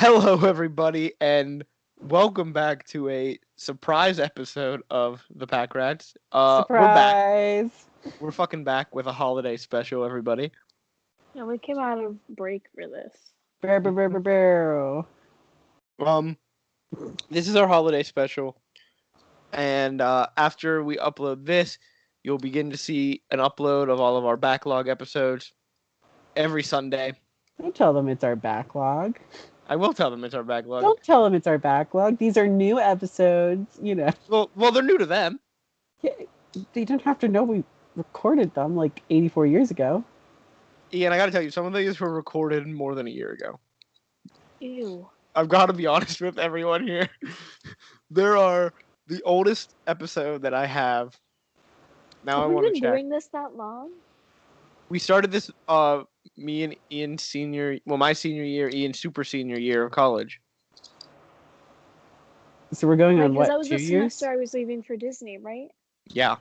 Hello, everybody, and welcome back to a surprise episode of the PACRats. We're back. Surprise! We're fucking back with a holiday special, everybody. Yeah, we came out of break for this. Brr. This is our holiday special, and after we upload this, you'll begin to see an upload of all of our backlog episodes every Sunday. Don't tell them it's our backlog. I will tell them it's our backlog. Don't tell them it's our backlog. These are new episodes, Well, they're new to them. Yeah, they don't have to know we recorded them like 84 years ago. Ian, I gotta tell you, some of these were recorded more than a year ago. Ew. I've got to be honest with everyone here. There are the oldest episode that I have. Now I Have want we to been check. doing this that long? We started this, me and Ian my senior year, Ian super senior year of college. So we're going on Because what, that was 2 the years? semester I was leaving for Disney, right? Yeah.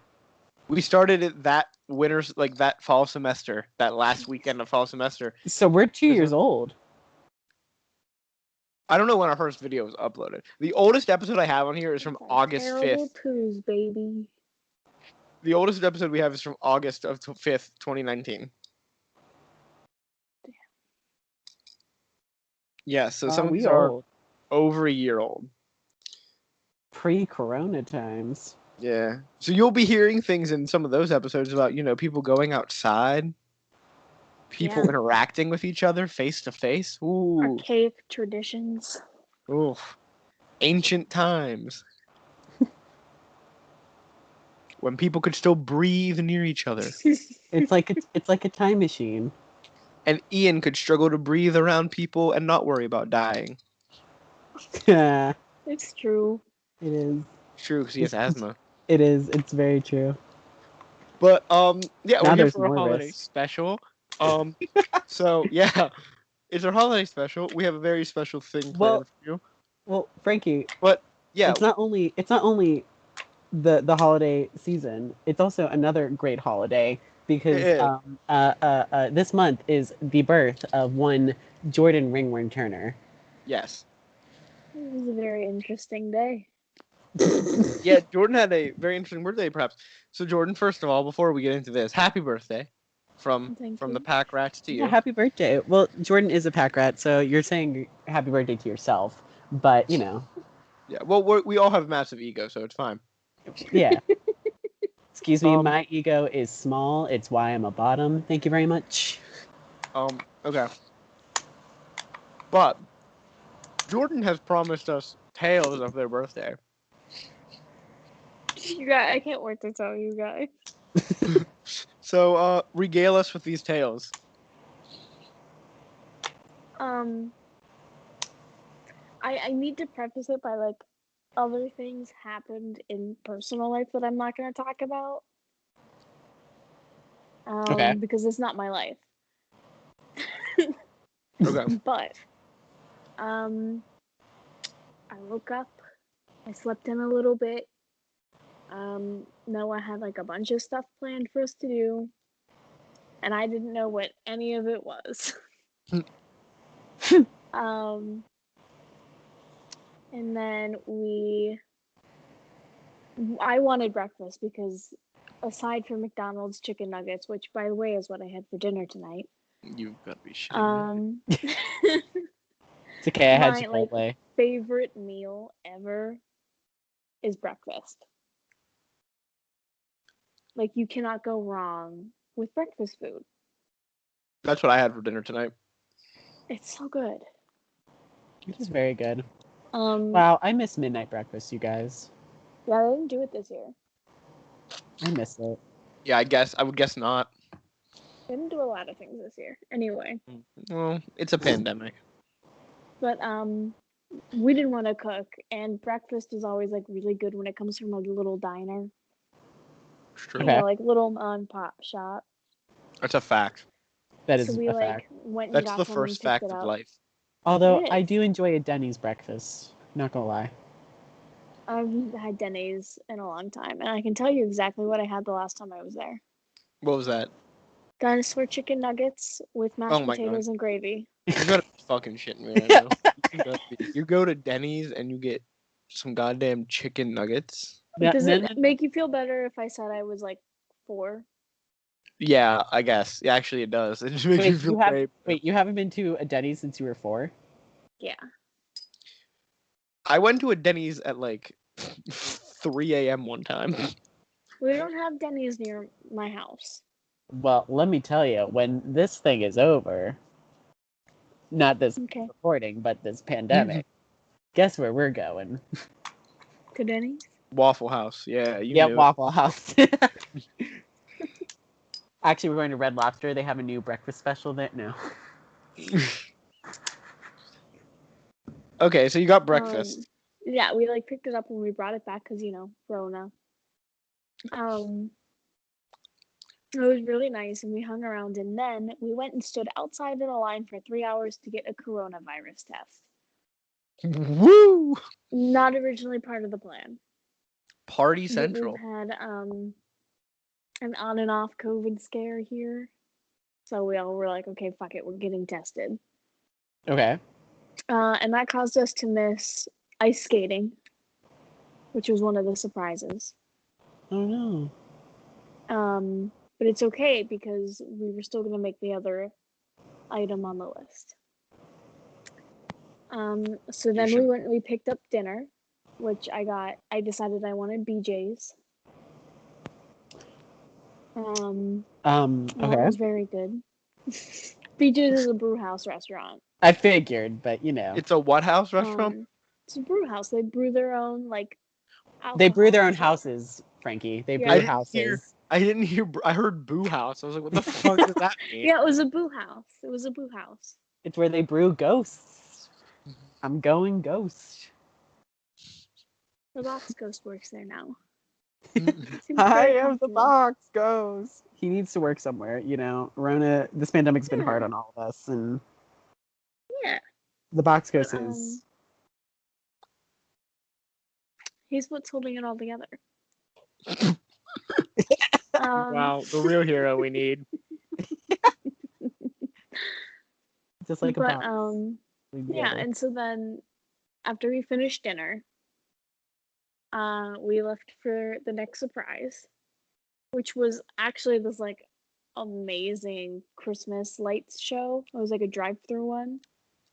We started it that that fall semester, that last weekend of fall semester. So we're 2 years old. I don't know when our first video was uploaded. The oldest episode I have on here is from August 5th. Terrible Poohs, baby. The oldest episode we have is from August of 5th, 2019. Yeah, so some of these are over a year old. Pre-corona times. Yeah. So you'll be hearing things in some of those episodes about, people going outside, people interacting with each other face to face. Ooh. Archaic traditions. Ooh. Ancient times. When people could still breathe near each other. It's like a time machine. And Ian could struggle to breathe around people and not worry about dying. Yeah. It's true. It is. It's true, because he has asthma. It is. It's very true. But Now we're here for a more holiday risk. special. So yeah, it's our holiday special. We have a very special thing planned for you. Well, Frankie. But yeah, It's not only the holiday season. It's also another great holiday because this month is the birth of one Jordan Ringworm Turner. Yes. It was a very interesting day. Yeah, Jordan had a very interesting birthday, perhaps. So Jordan, first of all, before we get into this, happy birthday from the PACRats to you. Yeah, happy birthday. Well, Jordan is a PACRat, so you're saying happy birthday to yourself, but Yeah. Well, we all have massive ego, so it's fine. Yeah. Excuse me, my ego is small. It's why I'm a bottom. Thank you very much. Okay. But Jordan has promised us tales of their birthday. You guys, I can't wait to tell you guys. So, regale us with these tales. I need to preface it by other things happened in personal life that I'm not going to talk about. Okay. Because it's not my life. Okay. But, I woke up, I slept in a little bit. Noah had a bunch of stuff planned for us to do, and I didn't know what any of it was. And then I wanted breakfast because aside from McDonald's chicken nuggets, which by the way is what I had for dinner tonight. You've got to be shitting me. It's okay, I had my Chipotle. Favorite meal ever is breakfast. You cannot go wrong with breakfast food. That's what I had for dinner tonight. It's so good. It is very good. Wow, I miss midnight breakfast, you guys. Yeah, they didn't do it this year. I miss it. Yeah, I would guess not. They didn't do a lot of things this year. Anyway. Well, it's a pandemic. But we didn't want to cook, and breakfast is always really good when it comes from a little diner. True. Okay. Little mom and pop shop. That's a fact. That is So we a fact. went and That's got the some first and picked fact it of up. life. Although It I is. do enjoy a Denny's breakfast. Not gonna lie. I've had Denny's in a long time, and I can tell you exactly what I had the last time I was there. What was that? Dinosaur chicken nuggets with mashed Oh my potatoes and gravy. You gotta be fucking shitting me right now. You go to Denny's and you get some goddamn chicken nuggets. Does it make you feel better if I said I was like 4? Yeah, I guess. Yeah, actually, it does. It just makes you feel great. Wait, you haven't been to a Denny's since you were 4? Yeah. I went to a Denny's at like 3 a.m. one time. We don't have Denny's near my house. Well, let me tell you, when this thing is over, not this recording, but this pandemic, guess where we're going? To Denny's? Waffle House, yeah. Waffle House. Actually, we're going to Red Lobster. They have a new breakfast special there now. Okay, so you got breakfast. Yeah, we like picked it up when we brought it back because Rona. It was really nice, and we hung around, and then we went and stood outside in a line for 3 hours to get a coronavirus test. Woo! Not originally part of the plan. Party Central. We've had an on and off COVID scare here, so we all were like, okay, fuck it, we're getting tested. Okay. And that caused us to miss ice skating, which was one of the surprises. Oh no. But it's okay because we were still going to make the other item on the list. So then we picked up dinner, which I decided I wanted BJ's. Okay. It was very good. BJ's is a brew house restaurant. I figured, but It's a what house restaurant? It's a brew house. They brew their own They brew their own houses, Frankie. They brew houses. I didn't hear. I heard boo house. I was like, what the fuck does that mean? Yeah, it was a boo house. It was a boo house. It's where they brew ghosts. I'm going ghost. The box ghost works there now. I am the box ghost. He needs to work somewhere, Rona, this pandemic's been hard on all of us, and the box ghost is. He's what's holding it all together. Wow, the real hero we need. Just like a box. And so then after we finished dinner, we left for the next surprise, which was actually this amazing Christmas lights show. It was like a drive-through one.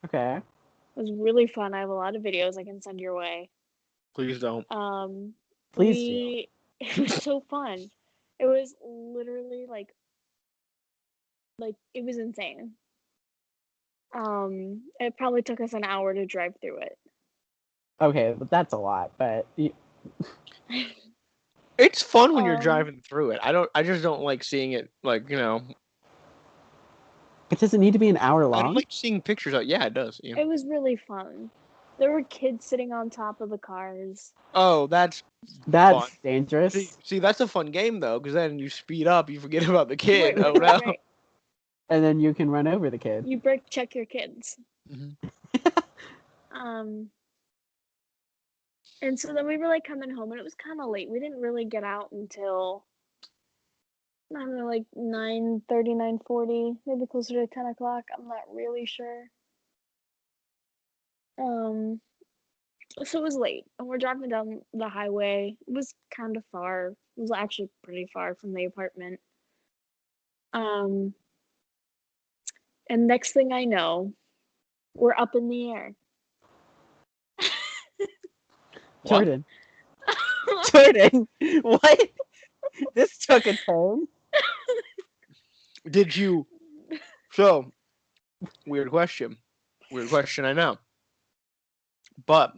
Okay. It was really fun. I have a lot of videos I can send your way. Please don't. Please do. It was so fun. It was literally like it was insane. It probably took us an hour to drive through it. Okay, but that's a lot. But it's fun when you're driving through it. I just don't like seeing it But does it need to be an hour long? I don't like seeing pictures of it. Yeah, it does. Yeah. It was really fun. There were kids sitting on top of the cars. Oh, that's fun. Dangerous. See, that's a fun game though, because then you speed up, you forget about the kid. Right. And then you can run over the kid. You brake check your kids. Mm-hmm. And so then we were coming home, and it was kind of late. We didn't really get out until 9:30, 9:40, maybe closer to 10 o'clock. I'm not really sure. So it was late, and we're driving down the highway. It was kind of far. It was actually pretty far from the apartment. And next thing I know, we're up in the air. Jordan. Jordan, what? This took a turn. Did you? So, weird question, I know. But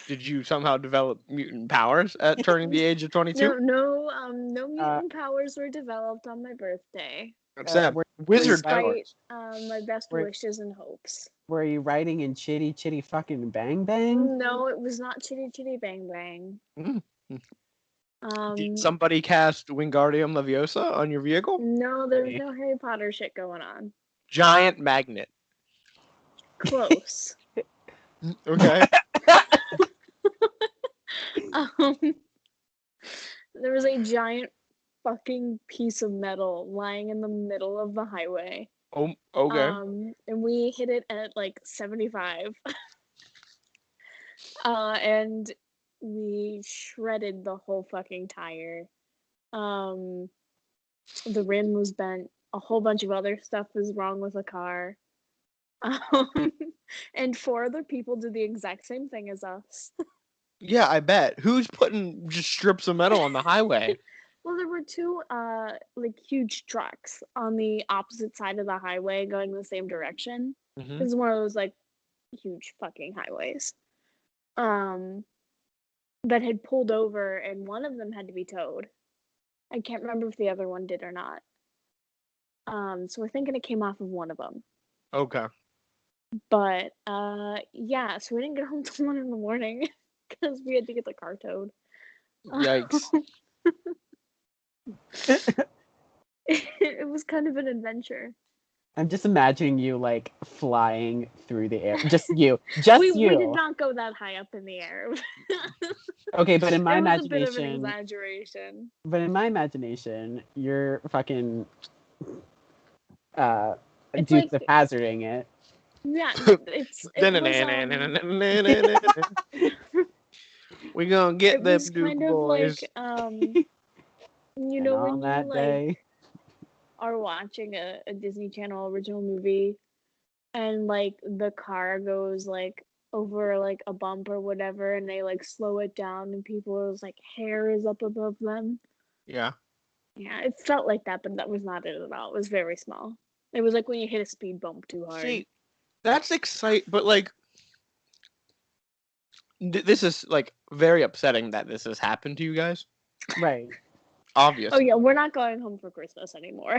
did you somehow develop mutant powers at turning the age of 22? No mutant powers were developed on my birthday. Except wizard powers. My best wishes and hopes. Were you riding in Chitty Chitty fucking Bang Bang? No, it was not Chitty Chitty Bang Bang. Did somebody cast Wingardium Leviosa on your vehicle? No, there was no Harry Potter shit going on. Giant magnet. Close. Okay. There was a giant fucking piece of metal lying in the middle of the highway. Oh, okay. And we hit it at 75. And we shredded the whole fucking tire. The rim was bent. A whole bunch of other stuff was wrong with the car. And 4 other people did the exact same thing as us. Yeah, I bet. Who's putting just strips of metal on the highway? Well, there were 2 like huge trucks on the opposite side of the highway going the same direction. Mhm. It's one of those like huge fucking highways. That had pulled over, and one of them had to be towed. I can't remember if the other one did or not. So we're thinking it came off of one of them. Okay. But yeah, so we didn't get home till 1 in the morning because we had to get the car towed. Yikes. It was kind of an adventure. I'm just imagining you like flying through the air. Just you. Just we you. did not go that high up in the air. Okay, but in my it was imagination, a bit of an exaggeration. But in my imagination, you're fucking It's Dukes like- of Hazzarding it. Yeah, it was, We gonna get it them was Duke kind of boys. like you know, And when on you that like day, are watching a Disney Channel original movie and like the car goes like over like a bump or whatever and they like slow it down and people's like hair is up above them. Yeah. Yeah, it felt like that, but that was not it at all. It was very small. It was like when you hit a speed bump too hard. See, that's exciting, but like, this is like very upsetting that this has happened to you guys. right? Obviously. Oh yeah, we're not going home for Christmas anymore.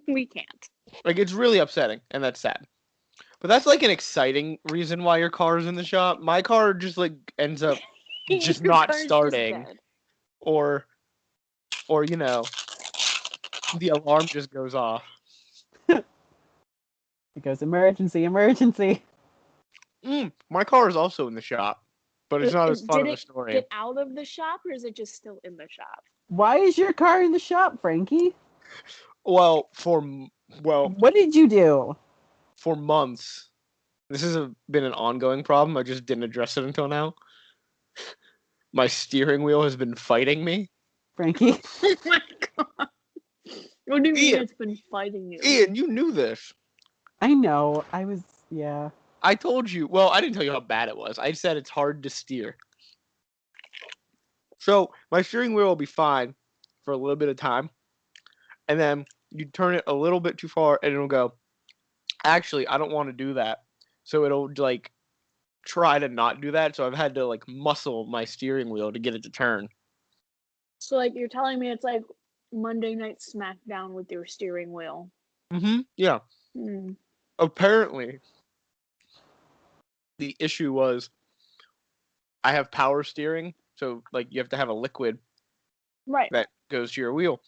We can't. Like, it's really upsetting, and that's sad. But that's like an exciting reason why your car is in the shop. My car just like ends up just Your not car's just starting, dead. or you know, the alarm just goes off. It goes emergency, emergency. My car is also in the shop, but it's not as fun Did of a it story. get out of the shop or is it just still in the shop? Why is your car in the shop, Frankie? Well, for What did you do? months. This has been an ongoing problem. I just didn't address it until now. My steering wheel has been fighting me. Frankie? Oh my god. What do you mean Ian. it's been fighting you? Ian, you knew this. I know. I was, yeah. I told you. Well, I didn't tell you how bad it was. I said it's hard to steer. So my steering wheel will be fine for a little bit of time, and then you turn it a little bit too far, and it'll go, actually, I don't want to do that. So it'll like try to not do that. So I've had to like muscle my steering wheel to get it to turn. So like you're telling me it's like Monday Night SmackDown with your steering wheel. Yeah. Hmm. Apparently, the issue was I have power steering, so like you have to have a liquid Right. that goes to your wheel.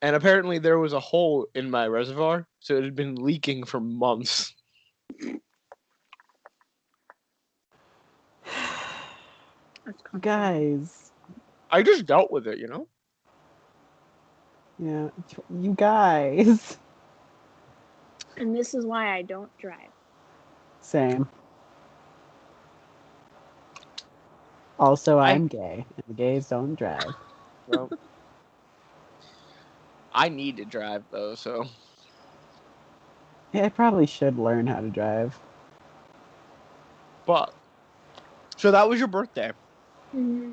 And apparently there was a hole in my reservoir, so it had been leaking for months. That's kind of Guys. I just dealt with it, you know? Yeah. You guys. And this is why I don't drive. Same. Also, I'm gay, and the gays don't drive. Well, I need to drive, though, so... Yeah, I probably should learn how to drive. But... So that was your birthday. Mm-hmm.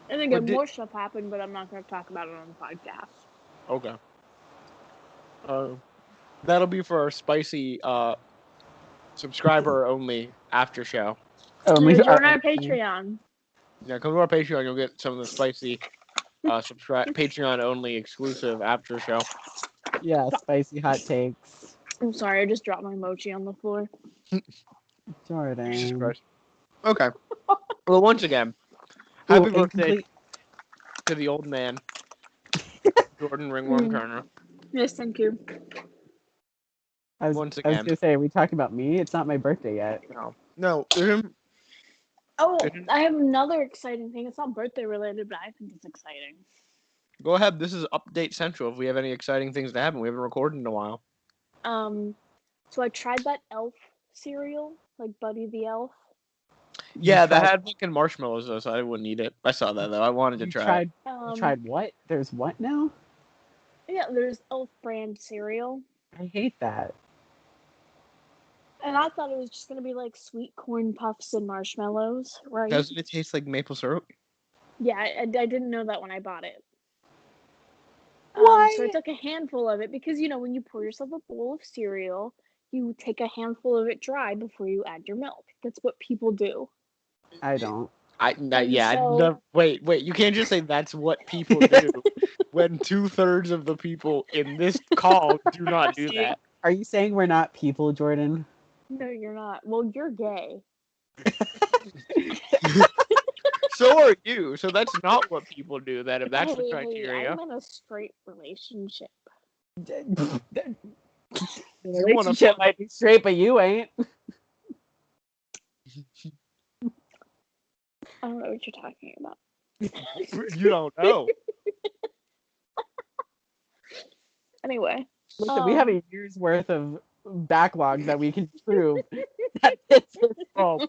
And again, more stuff happened, but I'm not going to talk about it on the podcast. Okay. That'll be for our spicy, subscriber-only after show. Join our Patreon. Yeah, come to our Patreon, you'll get some of the spicy, Patreon-only exclusive after show. Yeah, spicy hot takes. I'm sorry, I just dropped my mochi on the floor. Jordan. Jesus Christ. Okay. Well, once again, happy birthday to the old man, Jordan Ringworm Turner. Yes, thank you. I was going to say, are we talking about me? It's not my birthday yet. No. Oh, I have another exciting thing. It's not birthday related, but I think it's exciting. Go ahead. This is Update Central. If we have any exciting things to happen, we haven't recorded in a while. So I tried that elf cereal, like Buddy the Elf. Yeah, that had fucking marshmallows though, so I wouldn't eat it. I saw that though. I wanted to try it. You tried what? There's what now? Yeah, there's Elf brand cereal. I hate that. And I thought it was just gonna be like sweet corn puffs and marshmallows, right? Doesn't it taste like maple syrup? Yeah, I didn't know that when I bought it. Why? So I took a handful of it because, you know, when you pour yourself a bowl of cereal, you take a handful of it dry before you add your milk. That's what people do. I don't. Wait. You can't just say that's what people do when 2/3 of the people in this call do not do that. Are you saying we're not people, Jordan? No, you're not. Well, you're gay. So are you. So that's not what people do then, if that's the criteria. I'm in a straight relationship. The relationship might be straight, but you ain't. I don't know what you're talking about. You don't know. Anyway. Listen, we have a year's worth of backlog that we can prove that this is... Oh,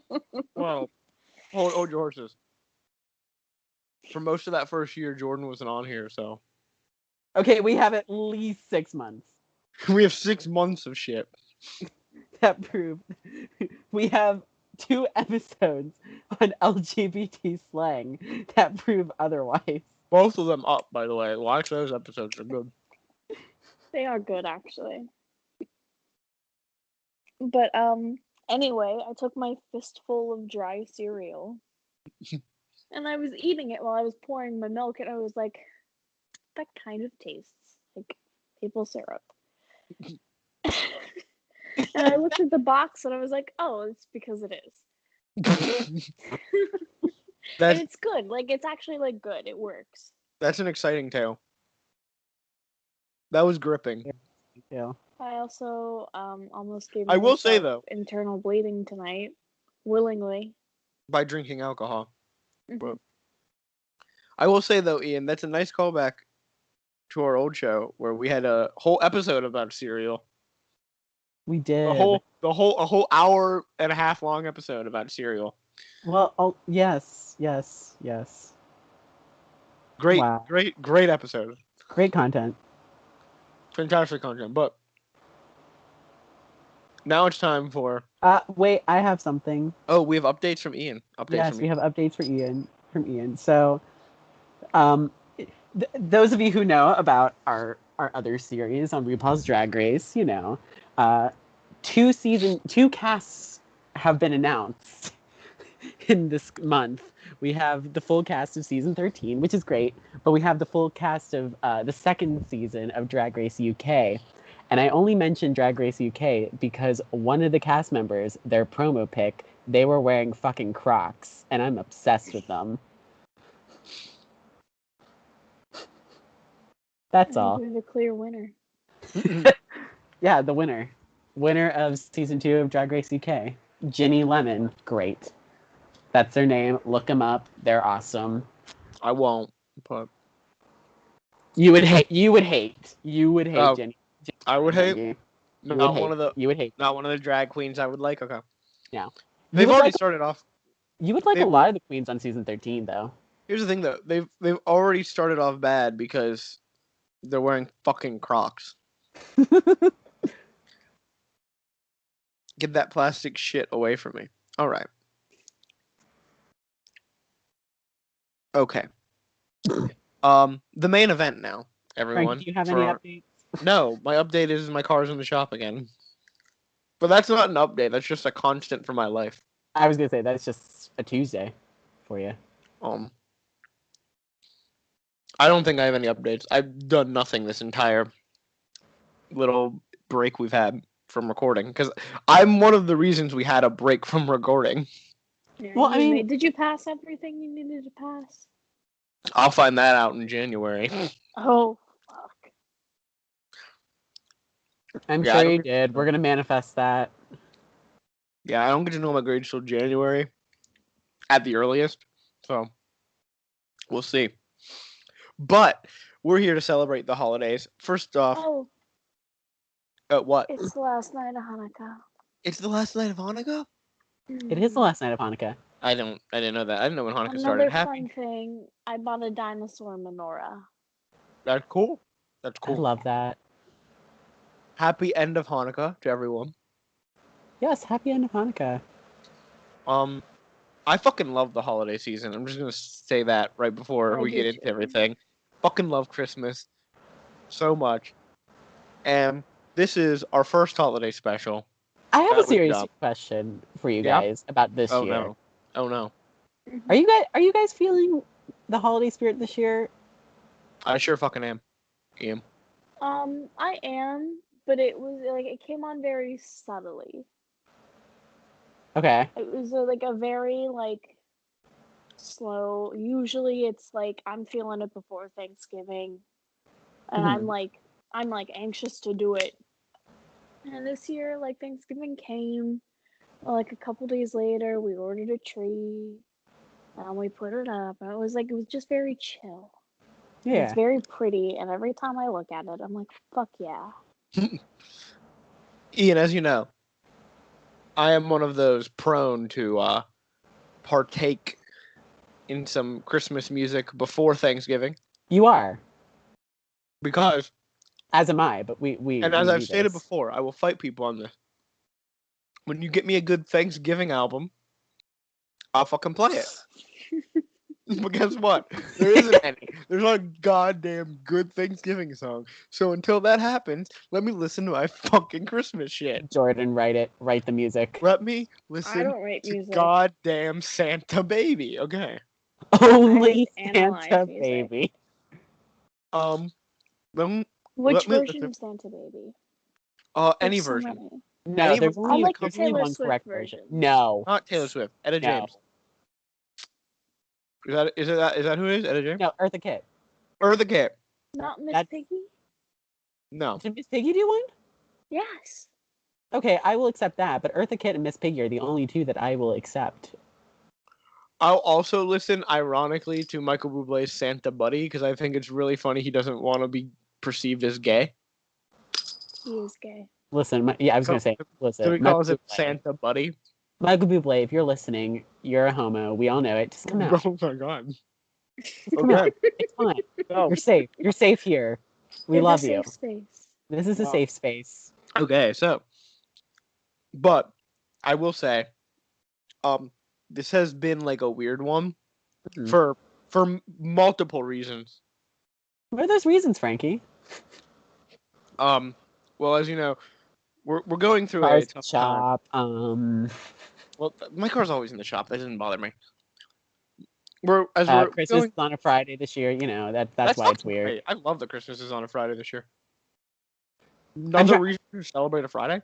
well, hold your horses. For most of that first year, Jordan wasn't on here, so. Okay, we have at least 6 months. We have 6 months of shit. That prove. We have 2 episodes on LGBT slang that prove otherwise. Both of them up, by the way. Watch those episodes, they're good. They are good, actually. But, anyway, I took my fistful of dry cereal. And I was eating it while I was pouring my milk, and I was like, that kind of tastes like maple syrup. And I looked at the box, and I was like, oh, it's because it is. And it's good. Like, it's actually, like, good. It works. That's an exciting tale. That was gripping. Yeah. I also almost gave I will say, myself though, internal bleeding tonight, willingly. by drinking alcohol. Mhm. But I will say, though, Ian, that's a nice callback to our old show where we had a whole episode about cereal. We did. A whole hour and a half long episode about cereal. Well, yes. Great, Wow. great episode. Great content. Fantastic content. But now it's time for. Wait, I have something. Oh, we have updates from Ian. We have updates from Ian. So, those of you who know about our other series on RuPaul's Drag Race, you know, 2 casts have been announced in this month. We have the full cast of season 13, which is great, but we have the full cast of the second season of Drag Race UK. And I only mentioned Drag Race UK because one of the cast members, their promo pic, they were wearing fucking Crocs, and I'm obsessed with them. That's all. We're the clear winner. Yeah, the winner of season 2 of Drag Race UK, Ginny Lemon. Great. That's their name. Look them up. They're awesome. I won't, but you would hate Ginny. I would hate. You would hate. Not one of the drag queens I would like. Okay. Yeah. They've already started off. You would like a lot of the queens on season 13, though. Here's the thing, though. They've already started off bad because they're wearing fucking Crocs. Get that plastic shit away from me. All right. Okay. The main event now, everyone. Frank, do you have any updates? No, my update is my car's in the shop again. But that's not an update. That's just a constant for my life. I was gonna say that's just a Tuesday for you. I don't think I have any updates. I've done nothing this entire little break we've had from recording because I'm one of the reasons we had a break from recording. Yeah, well, I mean, did you pass everything you needed to pass? I'll find that out in January. Oh, fuck. I'm sure you did. We're gonna manifest that. Yeah, I don't get to know my grades till January at the earliest, so we'll see. But we're here to celebrate the holidays. First off, what? It's the last night of Hanukkah. It's the last night of Hanukkah? It is the last night of Hanukkah. I didn't know that. I didn't know when Hanukkah Another started. fun thing, I bought a dinosaur menorah. That's cool. That's I cool. love that. Happy end of Hanukkah to everyone. Yes, happy end of Hanukkah. I fucking love the holiday season. I'm just gonna say that right before I we do get into too. everything. Fucking love Christmas so much. And this is our first holiday special. I have a That we serious got. question for you Yeah? guys about this Oh year. no. Oh no. Are you guys feeling the holiday spirit this year? I sure fucking am. Ian. I am, but it was like it came on very subtly. Okay. It was like a very like slow. Usually it's like I'm feeling it before Thanksgiving, and Mhm. I'm like anxious to do it. And this year, like Thanksgiving came, like a couple days later, we ordered a tree, and we put it up, and it was just very chill. And it's Yeah. very pretty, and every time I look at it, I'm like, fuck yeah. Ian, as you know, I am one of those prone to partake in some Christmas music before Thanksgiving You are. because, As am I, but we and as do I've stated this. before, I will fight people on this. When you get me a good Thanksgiving album, I'll fucking play it. But guess what? There isn't any. There's not a goddamn good Thanksgiving song. So until that happens, let me listen to my fucking Christmas shit. Jordan, write the music. Let me I listen don't write to music. goddamn Santa Baby. Okay. Only I analyze Santa music. Baby. Let Which me version listen. of Santa Baby? Any There's so version. many. No, Any there's version I only like the comes- there's only Taylor one Swift correct version. No. Not Taylor Swift. Etta No. James. Is that who it is? Etta James? No, Eartha Kitt. Or the Cat? Not Miss That's- Piggy? No. Did Miss Piggy do one? Yes. Okay, I will accept that, but Eartha Kitt and Miss Piggy are the only two that I will accept. I'll also listen, ironically, to Michael Bublé's Santa Buddy because I think it's really funny. He doesn't want to be perceived as gay, He is gay. Listen, I was gonna say, so listen, he calls it Santa Buddy. Michael Bublé, if you're listening, you're a homo. We all know it. Just come out. Oh my god. Just come out. It's fine. No. You're safe. You're safe here. We It's love a you. safe space. This is a Wow. safe space. Okay, so, but I will say, this has been like a weird one Mhm. for multiple reasons. What are those reasons, Frankie? Well, as you know, we're going through a Cars tough time. shop. Well, my car's always in the shop. That doesn't bother me. Christmas going. is on a Friday this year. You know that's why it's fucking weird. great. I love that Christmas is on a Friday this year. I'm Another try- reason to celebrate a Friday.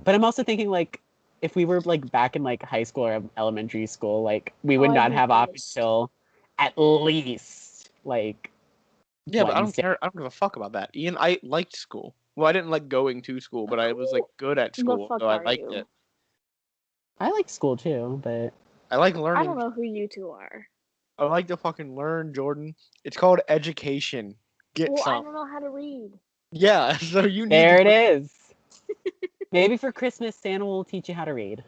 But I'm also thinking like if we were like back in like high school or elementary school, like we would I'd not be have off pissed. until at least like Yeah, but I don't Wednesday. care. I don't give a fuck about that. Ian, I liked school. Well, I didn't like going to school, but I was like good at The school, fuck so I are liked you? it. I like school too, but I like I learning. don't know who you two are. I like to fucking learn, Jordan. It's called education. Get Well, I some. don't know how to read. Yeah, so you need there to it is. Maybe for Christmas, Santa will teach you how to read.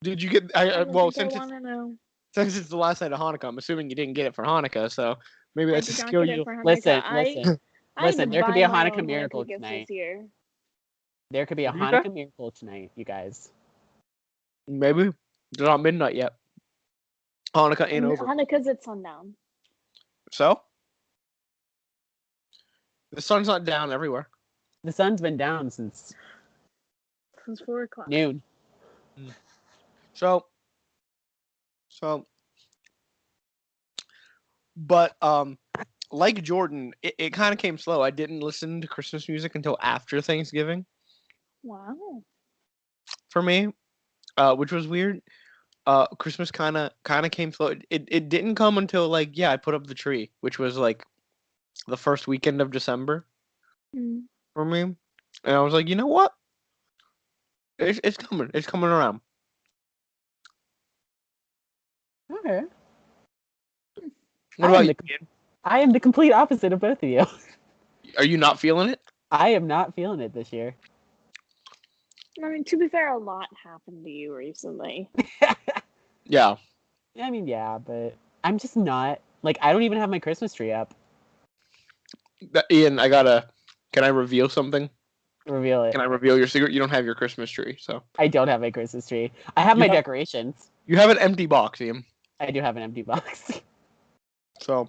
Did you get? I don't Well, think I want to know. since it's the last night of Hanukkah, I'm assuming you didn't get it for Hanukkah, so maybe I that's a did not skill get it you. for Hanukkah. Listen. I had Listen, to there could buy be a my Hanukkah own miracle Hanukkah gifts tonight. this year. There could be a What did you say? Hanukkah miracle tonight, you guys. Maybe it's not midnight yet. Hanukkah ain't over. Hanukkah's at sundown. So the sun's not down everywhere. The sun's been down since Since 4 o'clock. noon. So, but like Jordan, it kind of came slow. I didn't listen to Christmas music until after Thanksgiving Wow. for me, which was weird. Christmas kind of came slow. It didn't come until like I put up the tree, which was like the first weekend of December for me, and I was like, you know what? It's coming. It's coming around. Okay. What I am about you? Ian? I am the complete opposite of both of you. Are you not feeling it? I am not feeling it this year. I mean, to be fair, a lot happened to you recently. Yeah. I mean, yeah, but I'm just not like I don't even have my Christmas tree up. Ian, can I reveal something? Reveal it. Can I reveal your secret? You don't have your Christmas tree, so. I don't have my Christmas tree. I have my decorations. You have an empty box, Ian. I do have an empty box. So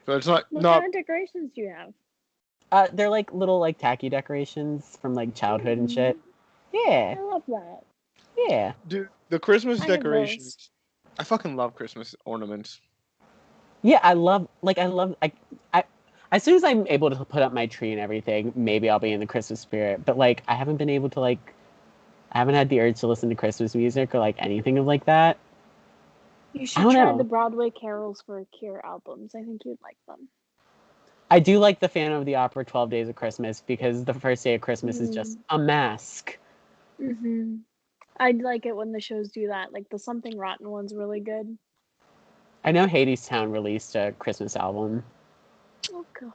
it's not. What kind of decorations do you have? They're like little like tacky decorations from like childhood and shit. Yeah. I love that. Yeah. Dude, the Christmas I have decorations. I fucking love Christmas ornaments. Yeah, I love as soon as I'm able to put up my tree and everything, maybe I'll be in the Christmas spirit. But like I haven't been able to I haven't had the urge to listen to Christmas music or like anything of like that. You should try the Broadway Carols for a Cure albums. I think you'd like them. I do like the Phantom of the Opera 12 Days of Christmas because the first day of Christmas is just a mask. Mm-hmm. I'd like it when the shows do that. Like the Something Rotten one's really good. I know Hadestown released a Christmas album. Oh, God.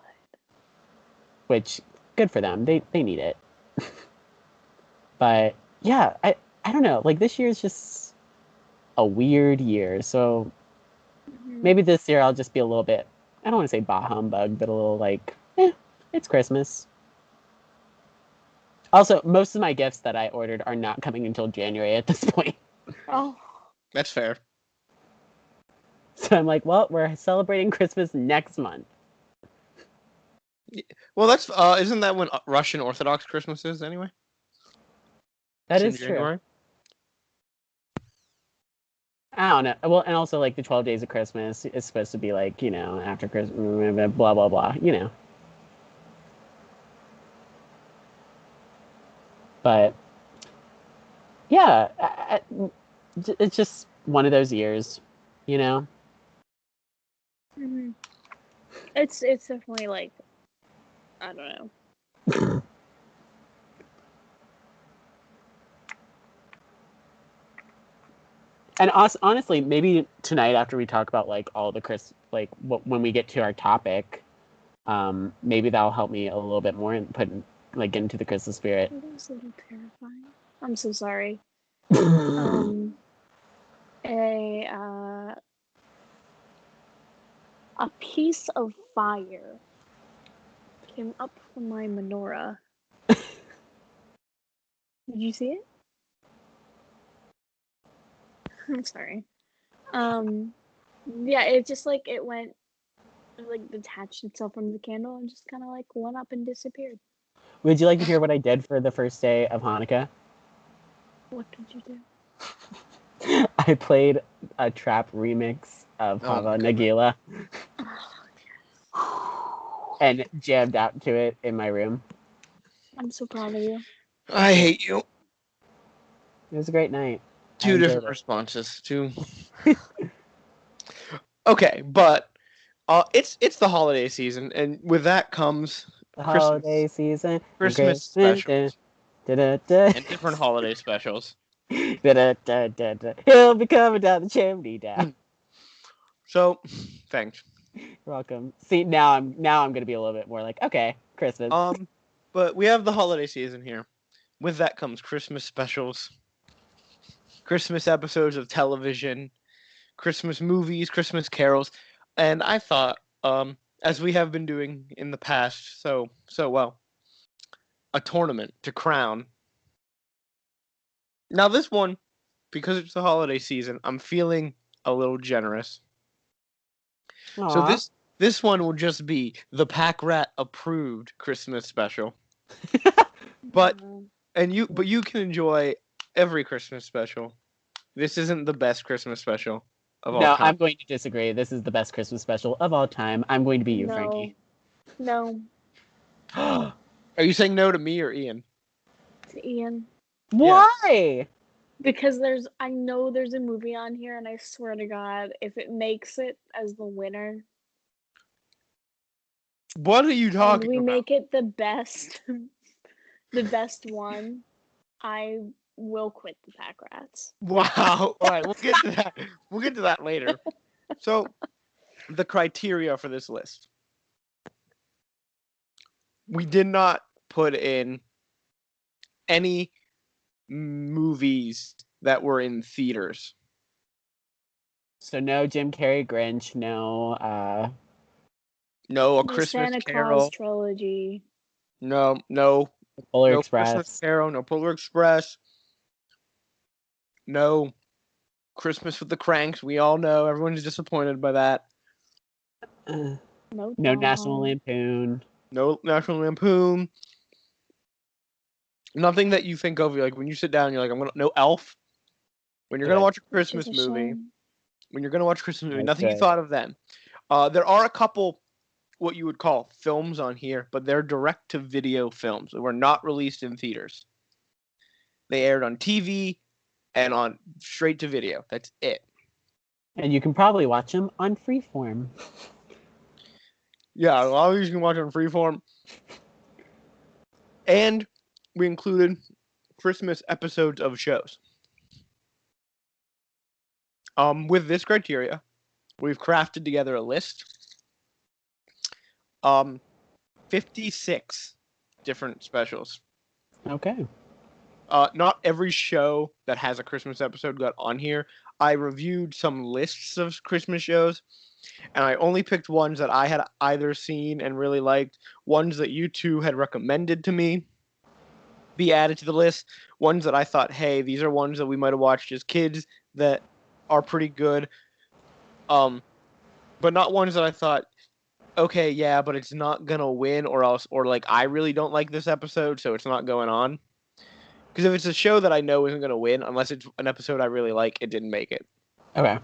Which, good for them. They need it. But, yeah, I don't know. Like, this year is just a weird year. So, maybe this year I'll just be a little bit, I don't want to say bah humbug, but a little like, it's Christmas. Also, most of my gifts that I ordered are not coming until January at this point. Oh. That's fair. So I'm like, well, we're celebrating Christmas next month. Well, that's isn't that when Russian Orthodox Christmas is anyway? That is true. I don't know. Well, and also like the 12 Days of Christmas is supposed to be like, you know, after Christmas, blah blah blah, you know. But yeah, it's just one of those years, you know. Mm-hmm. It's definitely like, I don't know. And honestly, maybe tonight after we talk about like all the when we get to our topic, maybe that'll help me a little bit more and get into the Christmas spirit. That was a little terrifying. I'm so sorry. A piece of fire came up from my menorah. Did you see it? I'm sorry. Yeah, it just like it went, like detached itself from the candle and just kind of like went up and disappeared. Would you like to hear what I did for the first day of Hanukkah? What did you do? I played a trap remix of Hava Nagila. And jammed out to it in my room. I'm so proud of you. I hate you. It was a great night. Two different responses. Okay, but it's the holiday season, and with that comes the holiday season, Christmas specials, and different holiday specials. He'll be coming down the chimney down. So, thanks. You're welcome. See, now I'm gonna be a little bit more like, okay, Christmas. But we have the holiday season here. With that comes Christmas specials, Christmas episodes of television, Christmas movies, Christmas carols, and I thought, as we have been doing in the past so well, a tournament to crown. Now this one, because it's the holiday season, I'm feeling a little generous. Aww. So this one will just be the PACRat approved Christmas special. But you can enjoy every Christmas special. This isn't the best Christmas special of all time. No, I'm going to disagree. This is the best Christmas special of all time. I'm going to be you, Frankie. No. Are you saying no to me or Ian? To Ian. Why? Yeah. Because I know there's a movie on here, and I swear to God, if it makes it as the winner. What are you talking and we about? Make it the best, the best one, I will quit the PACRats. Wow. All right, we'll get to that. We'll get to that later. So, the criteria for this list. We did not put in any movies that were in theaters. So no Jim Carrey Grinch, no No, A The Christmas Santa Carol. Claus trilogy. No, Polar no Express. Christmas Carol. No Polar Express. No Christmas with the Cranks. We all know everyone's disappointed by that. No No National Tom. Lampoon. No National Lampoon. Nothing that you think of, like when you sit down, you're like, I'm gonna no Elf. When you're gonna Good. watch a Which Christmas is a movie, shame. nothing you good. thought of then. There are a couple what you would call films on here, but they're direct to video films. They were not released in theaters. They aired on TV and on straight to video. That's it. And you can probably watch them on Freeform. Yeah, a lot of these you can watch on Freeform. And we included Christmas episodes of shows. With this criteria, we've crafted together a list. 56 different specials. Okay. Not every show that has a Christmas episode got on here. I reviewed some lists of Christmas shows, and I only picked ones that I had either seen and really liked, ones that you two had recommended to me be added to the list, ones that I thought, hey, these are ones that we might have watched as kids that are pretty good, but not ones that I thought, okay, yeah, but it's not gonna win, or like I really don't like this episode, so it's not going on. Because if it's a show that I know isn't gonna win, unless it's an episode I really like, it didn't make it. Okay.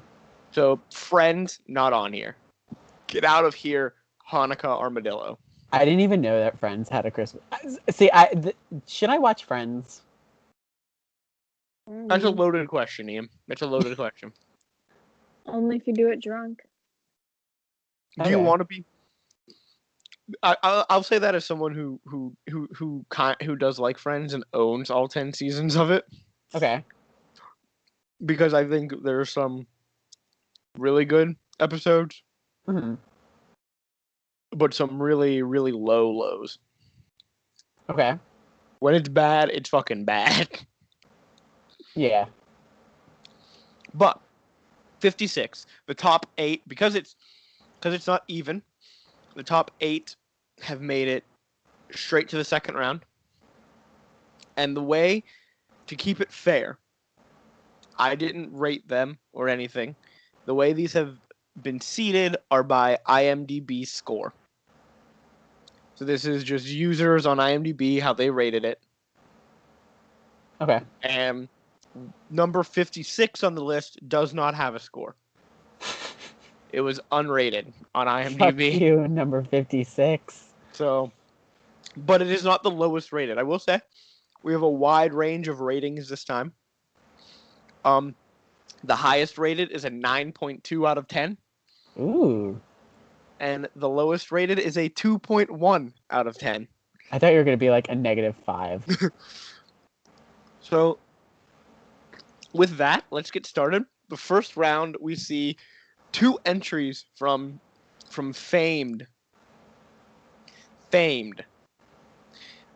So Friends, not on here. Get out of here, Hanukkah Armadillo. I didn't even know that Friends had a Christmas. See, should I watch Friends? That's a loaded question, Ian. That's a loaded question. Only if you do it drunk. Do you Okay. want to be? I'll say that as someone who does like Friends and owns all 10 seasons of it, Okay. because I think there's some really good episodes, Hmm. but some really really low lows. Okay. When it's bad, it's fucking bad. Yeah. But 56, the top 8, because it's not even. The top 8 have made it straight to the second round. And the way to keep it fair, I didn't rate them or anything. The way these have been seeded are by IMDb score. So this is just users on IMDb, how they rated it. Okay. And number 56 on the list does not have a score. It was unrated on Fuck IMDb. you, number 56. So, but it is not the lowest rated. I will say, we have a wide range of ratings this time. The highest rated is a 9.2 out of 10, Ooh. and the lowest rated is a 2.1 out of 10. I thought you were going to be like a -5. So, with that, let's get started. The first round, we see 2 entries from famed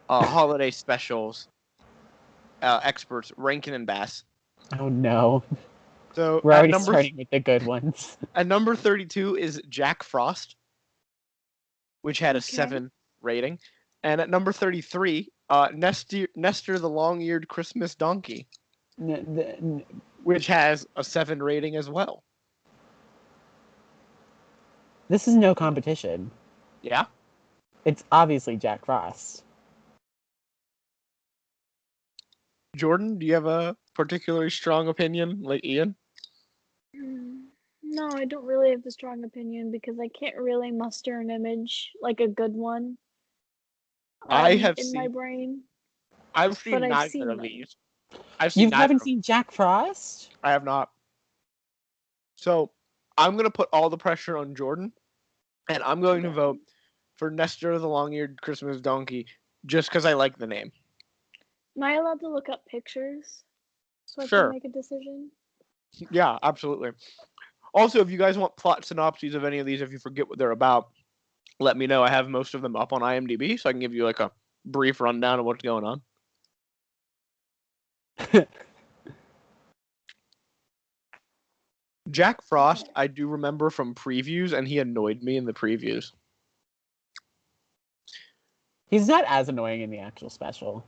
holiday specials experts, Rankin and Bass. Oh no. So We're at already number starting with the good ones. at number 32 is Jack Frost, which had a Okay. 7 rating, and at number 33, Nestor the Long-Eared Christmas Donkey, which has a 7 rating as well. This is no competition. Yeah. It's obviously Jack Frost. Jordan, do you have a particularly strong opinion, like Ian? No, I don't really have a strong opinion because I can't really muster an image, like a good one, I have in my seen. brain. I've seen But I've neither seen of them. these. I've seen You neither haven't of them. seen Jack Frost? I have not. So I'm gonna put all the pressure on Jordan, and I'm going to Okay. vote for Nestor the Long-Eared Christmas Donkey just because I like the name. Am I allowed to look up pictures so I Sure. can make a decision? Yeah, absolutely. Also, if you guys want plot synopses of any of these, if you forget what they're about, let me know. I have most of them up on IMDb, so I can give you like a brief rundown of what's going on. Jack Frost, I do remember from previews, and he annoyed me in the previews. He's not as annoying in the actual special.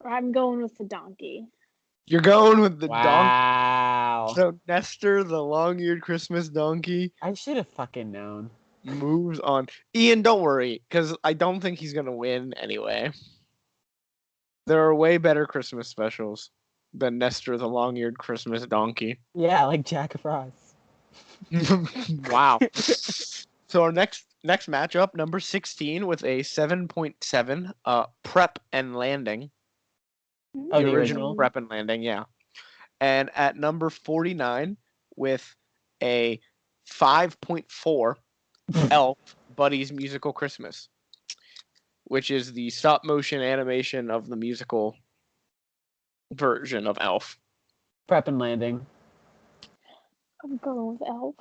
I'm going with the donkey. You're going with the donkey. Wow. So Nestor, the long-eared Christmas donkey, I should have fucking known. moves on. Ian, don't worry, because I don't think he's gonna win anyway. There are way better Christmas specials than Nestor, the long-eared Christmas donkey. Yeah, like Jack Frost. Wow. So our next matchup, number 16 with a 7.7, Prep and Landing. Oh, The the original original? Prep and Landing, yeah. And at number 49 with a 5.4, Elf Buddy's Musical Christmas, which is the stop motion animation of the musical version of Elf. Prep and Landing. I'm going with Elf.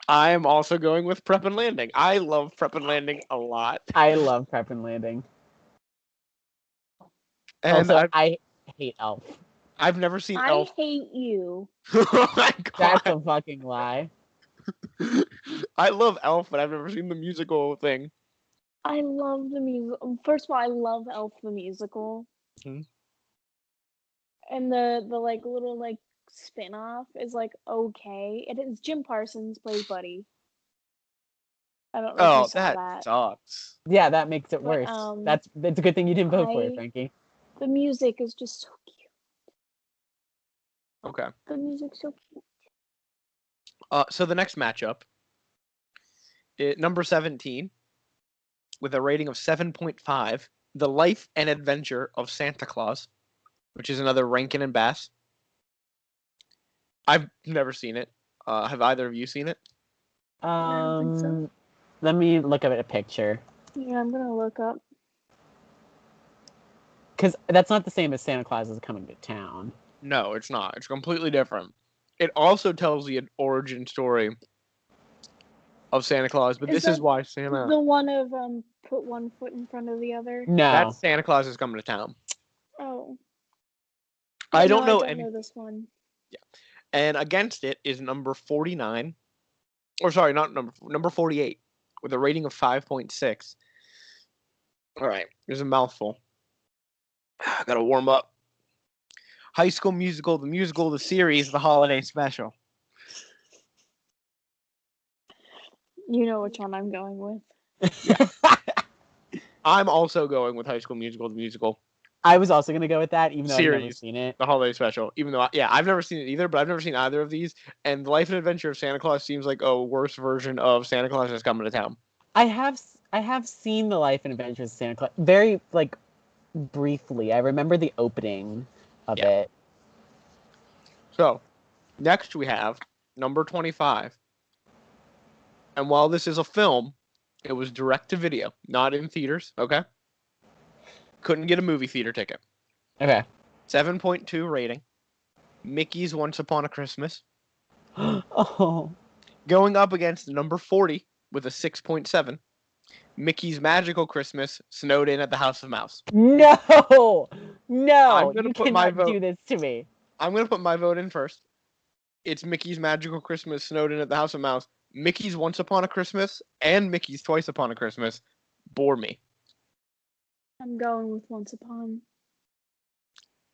I am also going with Prep and Landing. I love Prep and Landing a lot. I love Prep and Landing. And Also, I hate Elf. I've never seen I Elf. hate you. Oh my That's god. a fucking lie. I love Elf, but I've never seen the musical thing. I love the musical. First of all, I love Elf the musical. Mhm. And the like little like spin-off is like okay. It is Jim Parsons plays Buddy. I don't know if Oh, you saw that that. sucks. Yeah, that makes it But, worse. That's a good thing you didn't vote for it, I- Frankie. The music is just so cute. Okay. The music's so cute. So the next matchup, number 17, with a rating of 7.5, The Life and Adventure of Santa Claus, which is another Rankin and Bass. I've never seen it. Have either of you seen it? I don't think so. Let me look at a picture. Yeah, I'm gonna look up. Because that's not the same as Santa Claus is coming to town. No, it's not. It's completely different. It also tells the origin story of Santa Claus, but Is this is that why Santa... The one of put one foot in front of the other. No. That's Santa Claus is coming to town. Oh. I Yeah, don't no, know I don't any... know this one. And against it is number 49. Or sorry, not number 48, with a rating of 5.6. All right, here's a mouthful. I gotta warm up. High School Musical, the series, the holiday special. You know which one I'm going with. I'm also going with High School Musical, the musical I was also going to go with that, even though I've never series, seen it. the holiday special. Even though, I've never seen it either, but I've never seen either of these. And The Life and Adventure of Santa Claus seems like a worse version of Santa Claus is coming to town. I have seen The Life and Adventures of Santa Claus very, like, briefly. I remember the opening of it. So, next we have number 25. And while this is a film, it was direct to video, not in theaters, okay? Couldn't get a movie theater ticket. Okay. 7.2 rating. Mickey's Once Upon a Christmas. Oh. Going up against number 40 with a 6.7. Mickey's Magical Christmas, snowed in at the House of Mouse. No! I'm No! gonna You put my cannot vote- do this to me. I'm going to put my vote in first. It's Mickey's Magical Christmas, snowed in at the House of Mouse. Mickey's Once Upon a Christmas and Mickey's Twice Upon a Christmas bore me. I'm going with Once Upon.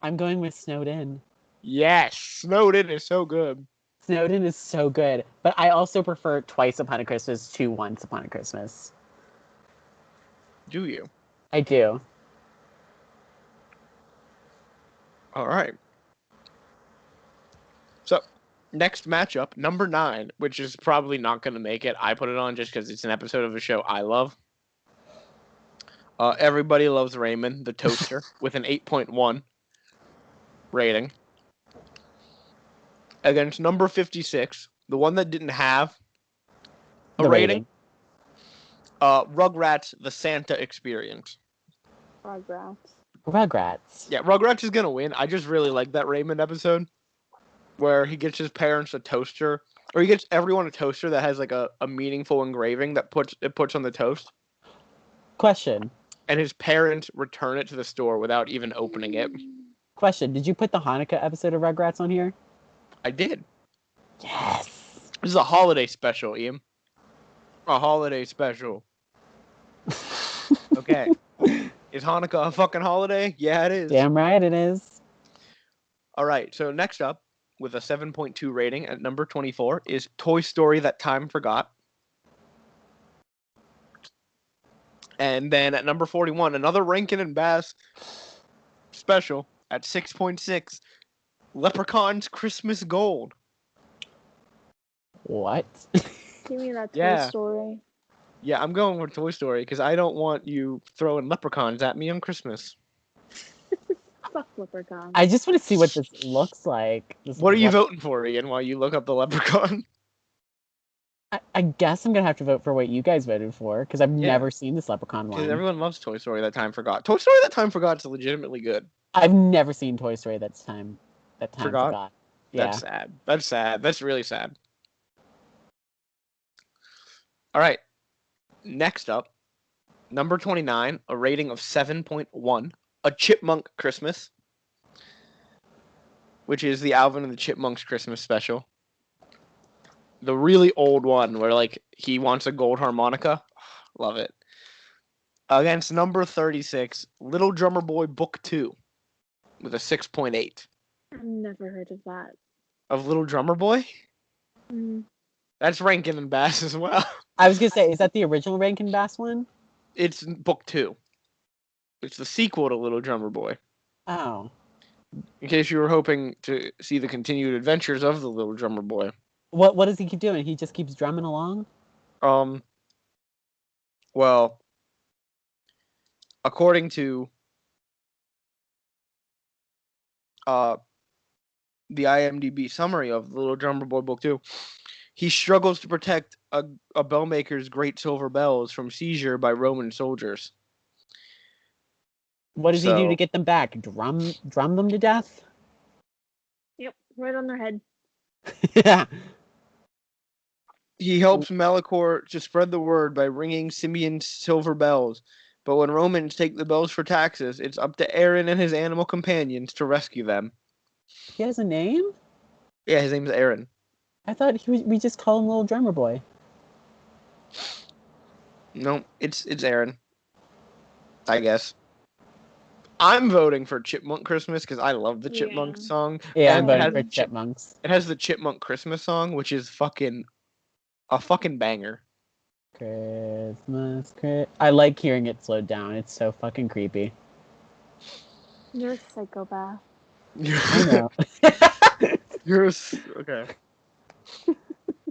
I'm going with Snowed In. Yes, snowed in is so good. Snowed In is so good, but I also prefer Twice Upon a Christmas to Once Upon a Christmas. Do you? I do. All right. So, next matchup, number 9, which is probably not going to make it. I put it on just because it's an episode of a show I love. Everybody Loves Raymond, the toaster, with an 8.1 rating. Against number 56, the one that didn't have a rating. Rugrats, the Santa Experience. Rugrats. Rugrats. Yeah, Rugrats is going to win. I just really like that Raymond episode where he gets his parents a toaster, or he gets everyone a toaster that has like a meaningful engraving that puts on the toast. Question. and his parents return it to the store without even opening it. Question: did you put the Hanukkah episode of Rugrats on here? I did. Yes. This is a holiday special, Ian. A holiday special. Okay. Is Hanukkah a fucking holiday? Yeah, it is. Damn right it is. All right. So next up, with a 7.2 rating at number 24, is Toy Story That Time Forgot. And then at number 41, another Rankin and Bass special at 6.6, Leprechaun's Christmas Gold. What? Give me that Toy Yeah. Story. Yeah, I'm going with Toy Story because I don't want you throwing leprechauns at me on Christmas. Fuck Leprechaun. I just want to see what this looks like. What are you voting for, Ian, while you look up the leprechaun? I guess I'm gonna have to vote for what you guys voted for because I've never seen this Leprechaun one. Because everyone loves Toy Story That Time Forgot. Toy Story That Time Forgot is legitimately good. I've never seen Toy Story that time forgot. Yeah. That's sad. That's sad. That's really sad. All right. Next up, number 29, a rating of 7.1, A Chipmunk Christmas, which is the Alvin and the Chipmunks Christmas special. The really old one where, like, he wants a gold harmonica. Love it. Against number 36, Little Drummer Boy Book 2 with a 6.8. I've never heard of that. Of Little Drummer Boy? Mm. That's Rankin and Bass as well. I was gonna say, is that the original Rankin Bass one? It's Book 2. It's the sequel to Little Drummer Boy. Oh. In case you were hoping to see the continued adventures of the Little Drummer Boy. What does he keep doing? He just keeps drumming along? Well, according to the IMDb summary of Little Drummer Boy Book 2, he struggles to protect a bellmaker's great silver bells from seizure by Roman soldiers. What does he do to get them back? Drum them to death? Yep, right on their head. Yeah. He helps Melicor to spread the word by ringing Simeon's silver bells. But when Romans take the bells for taxes, it's up to Aaron and his animal companions to rescue them. He has a name? Yeah, his name's Aaron. I thought we just call him Little Drummer Boy. No, it's Aaron. I guess. I'm voting for Chipmunk Christmas because I love the Chipmunk song. Yeah, and I'm voting for Chipmunks. It has the Chipmunk Christmas song, which is a fucking banger. Christmas. I like hearing it slowed down. It's so fucking creepy. You're a psychopath. I know. Okay.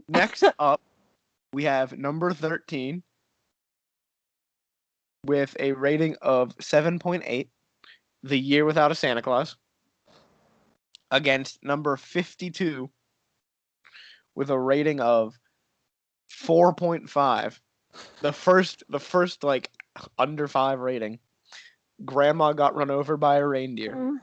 Next up, we have number 13 with a rating of 7.8, The Year Without a Santa Claus, against number 52 with a rating of 4.5. The first like under 5 rating. Grandma Got Run Over by a Reindeer.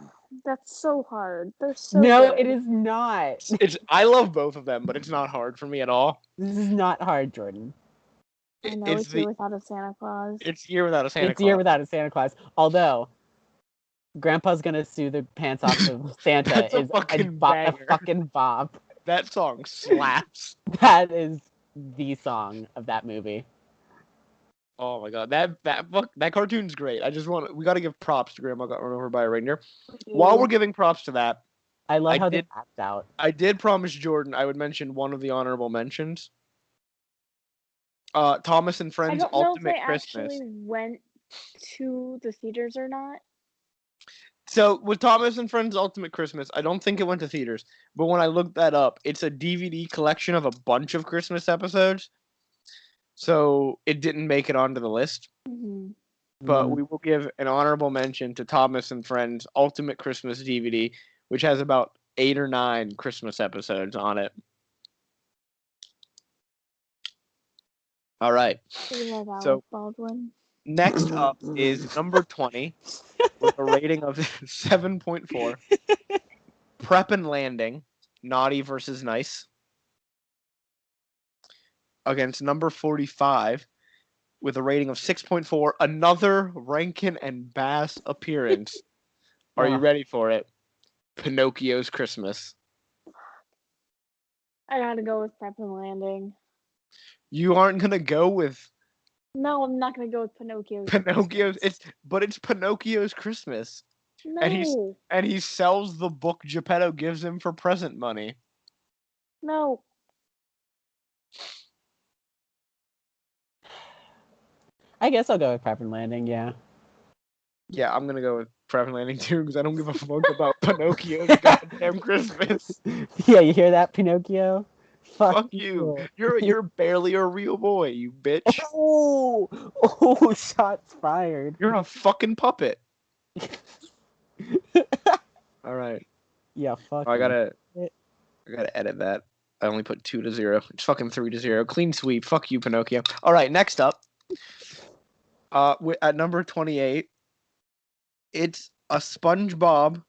That's so hard. They're so No, good. it is not. I love both of them, but it's not hard for me at all. This is not hard, Jordan. I know it's Year Without a Santa Claus. It's Year Without a Santa Claus. It's Year Without a Santa Claus. Although, Grandpa's gonna sue the pants off of Santa. That's a fucking banger. A fucking bop. That song slaps. That is the song of that movie. Oh my god, that cartoon's great. We got to give props to Grandma Got Run Over by a Reindeer. While we're giving props to that, I love how they act out. I did promise Jordan I would mention one of the honorable mentions. Thomas and Friends Ultimate Christmas. I don't know if they actually went to the theaters or not. So with Thomas and Friends Ultimate Christmas, I don't think it went to theaters. But when I looked that up, it's a DVD collection of a bunch of Christmas episodes. So it didn't make it onto the list. Mm-hmm. But we will give an honorable mention to Thomas and Friends Ultimate Christmas DVD, which has about 8 or 9 Christmas episodes on it. All right. So Baldwin. Next up is number 20 with a rating of 7.4. Prep and Landing, Naughty versus Nice. Against number 45, with a rating of 6.4. Another Rankin and Bass appearance. Are you ready for it? Pinocchio's Christmas. I gotta go with Pepper Landing. You aren't gonna go with No, I'm not gonna go with Pinocchio's. Pinocchio's. It's Pinocchio's Christmas, No. and he sells the book Geppetto gives him for present money. No. I guess I'll go with Pepper Landing. Yeah. Yeah, I'm gonna go with Private Landing too because I don't give a fuck about Pinocchio's goddamn Christmas. Yeah, you hear that, Pinocchio? Fuck you. You're barely a real boy, you bitch. Oh, shots fired. You're a fucking puppet. All right. Yeah, fuck. Oh, I gotta edit that. I only put 2-0. It's fucking 3-0. Clean sweep. Fuck you, Pinocchio. All right, next up. At number 28, it's a SpongeBob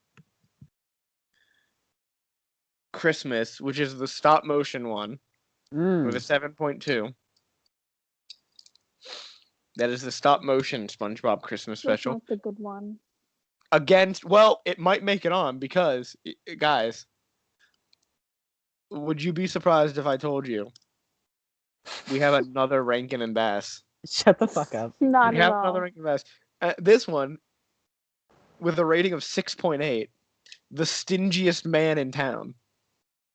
Christmas, which is the stop motion one with a 7.2. That is the stop motion SpongeBob Christmas special. That's not the good one. Well, it might make it on because, guys, would you be surprised if I told you we have another Rankin and Bass? Shut the fuck up. Not We at have all. another Rankin and Bass. This one, with a rating of 6.8, the stingiest man in town.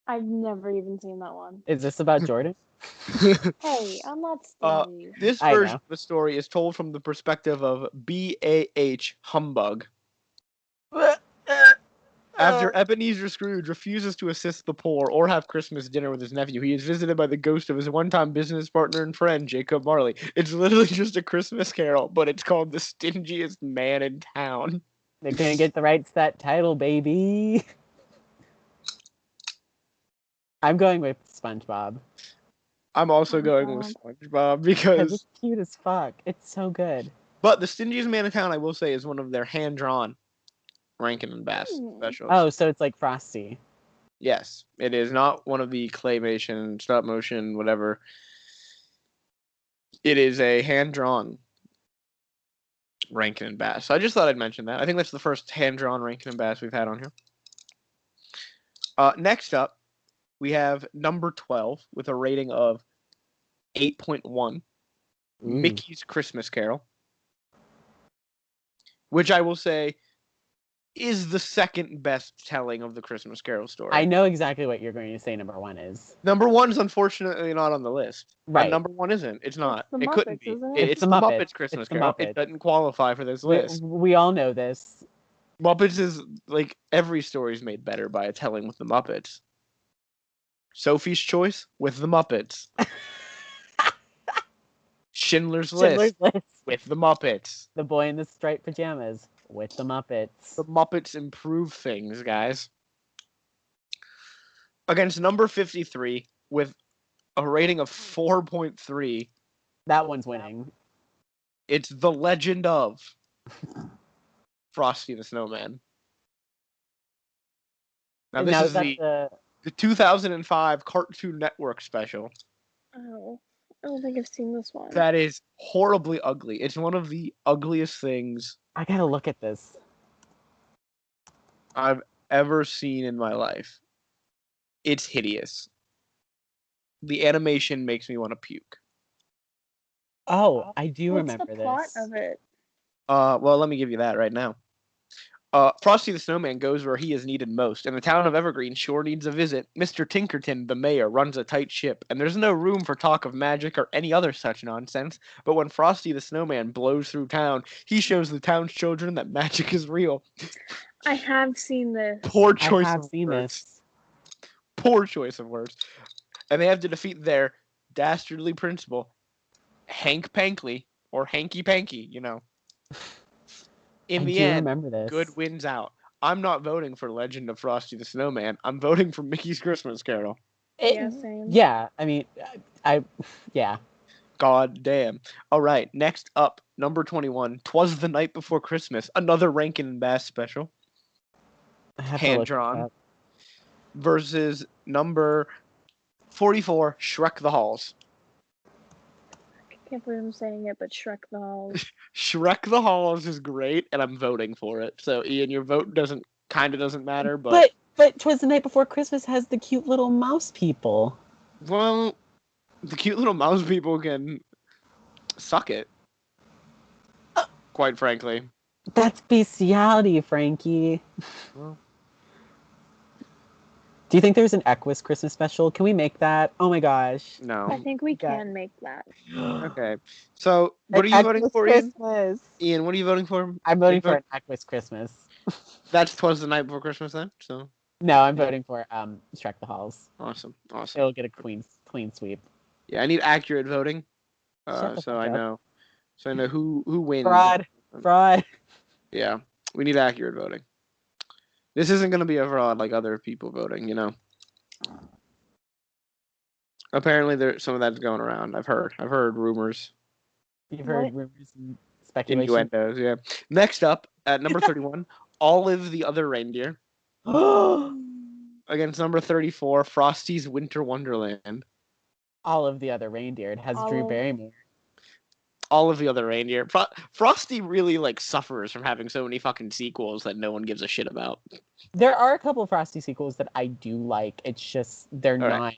I've never even seen that one. Is this about Jordan? Hey, I'm not stingy. This version of the story is told from the perspective of B.A.H. Humbug. After Ebenezer Scrooge refuses to assist the poor or have Christmas dinner with his nephew, he is visited by the ghost of his one-time business partner and friend, Jacob Marley. It's literally just a Christmas carol, but it's called The Stingiest Man in Town. They're gonna get the rights to that title, baby. I'm going with SpongeBob. I'm also going with SpongeBob because it's cute as fuck. It's so good. But The Stingiest Man in Town, I will say, is one of their hand-drawn Rankin and Bass specials. Oh, so it's like Frosty. Yes, it is not one of the claymation, stop motion, whatever. It is a hand-drawn Rankin and Bass. So I just thought I'd mention that. I think that's the first hand-drawn Rankin and Bass we've had on here. Next up, we have number 12 with a rating of 8.1. Mickey's Christmas Carol. Which I will say is the second best telling of the Christmas Carol story. I know exactly what you're going to say number 1 is. Number 1 is unfortunately not on the list. Right. Number 1 isn't. It's not. It's the It Muppets, couldn't be. isn't it? It's the Muppets Christmas Carol. It doesn't qualify for this list. We all know this. Muppets is like every story is made better by a telling with the Muppets. Sophie's Choice with the Muppets. Schindler's List with the Muppets. The Boy in the Striped Pajamas with the Muppets. The Muppets improve things, guys. Against number 53 with a rating of 4.3. That one's winning. It's The Legend of Frosty the Snowman. Now this is the 2005 Cartoon Network special. Oh, I don't think I've seen this one. That is horribly ugly. It's one of the ugliest things I gotta look at this. I've ever seen in my life. It's hideous. The animation makes me want to puke. Oh, I do What's remember the plot this. of it? Well, let me give you that right now. Frosty the Snowman goes where he is needed most, and the town of Evergreen sure needs a visit. Mr. Tinkerton, the mayor, runs a tight ship, and there's no room for talk of magic or any other such nonsense. But when Frosty the Snowman blows through town, he shows the town's children that magic is real. I have seen this. Poor choice I have of seen words. this. Poor choice of words. And they have to defeat their dastardly principal, Hank Pankley, or Hanky Panky, you know. In the end, remember this. good wins out. I'm not voting for Legend of Frosty the Snowman. I'm voting for Mickey's Christmas Carol. Yeah, same. Yeah, I mean, yeah. God damn. All right, next up, number 21, 'Twas the Night Before Christmas, another Rankin and Bass special. Hand-drawn. Versus number 44, Shrek the Halls. Can't believe I'm saying it, but Shrek the Halls. Shrek the Halls is great, and I'm voting for it. So Ian, your vote doesn't matter, but But 'Twas the Night Before Christmas has the cute little mouse people. well, the cute little mouse people can suck it. Quite frankly. That's bestiality, Frankie. Well, Do you think there's an Equus Christmas special? Can we make that? Oh my gosh. I no. think we Okay. can make that. Okay. So, what are An you voting Equus for, Ian? Christmas. Ian, what are you voting for? I'm voting for an Equus Christmas. That's 'Twas the Night Before Christmas then. So No, I'm voting for Shrek the Halls. awesome. It'll get a clean sweep. Yeah, I need accurate voting. Shut the So fuck I up. know. So I know who wins. Fraud. Yeah, we need accurate voting. This isn't going to be a fraud like other people voting, you know. Apparently, some of that's going around. I've heard rumors, You've heard What? rumors and speculation. innuendos. Yeah. Next up at number 31, Olive the Other Reindeer against number 34, Frosty's Winter Wonderland. All of the other reindeer. It has Drew Olive. Barrymore. All of the Other Reindeer. Frosty really like suffers from having so many fucking sequels that no one gives a shit about. There are a couple Frosty sequels that I do like. It's just they're All right. not.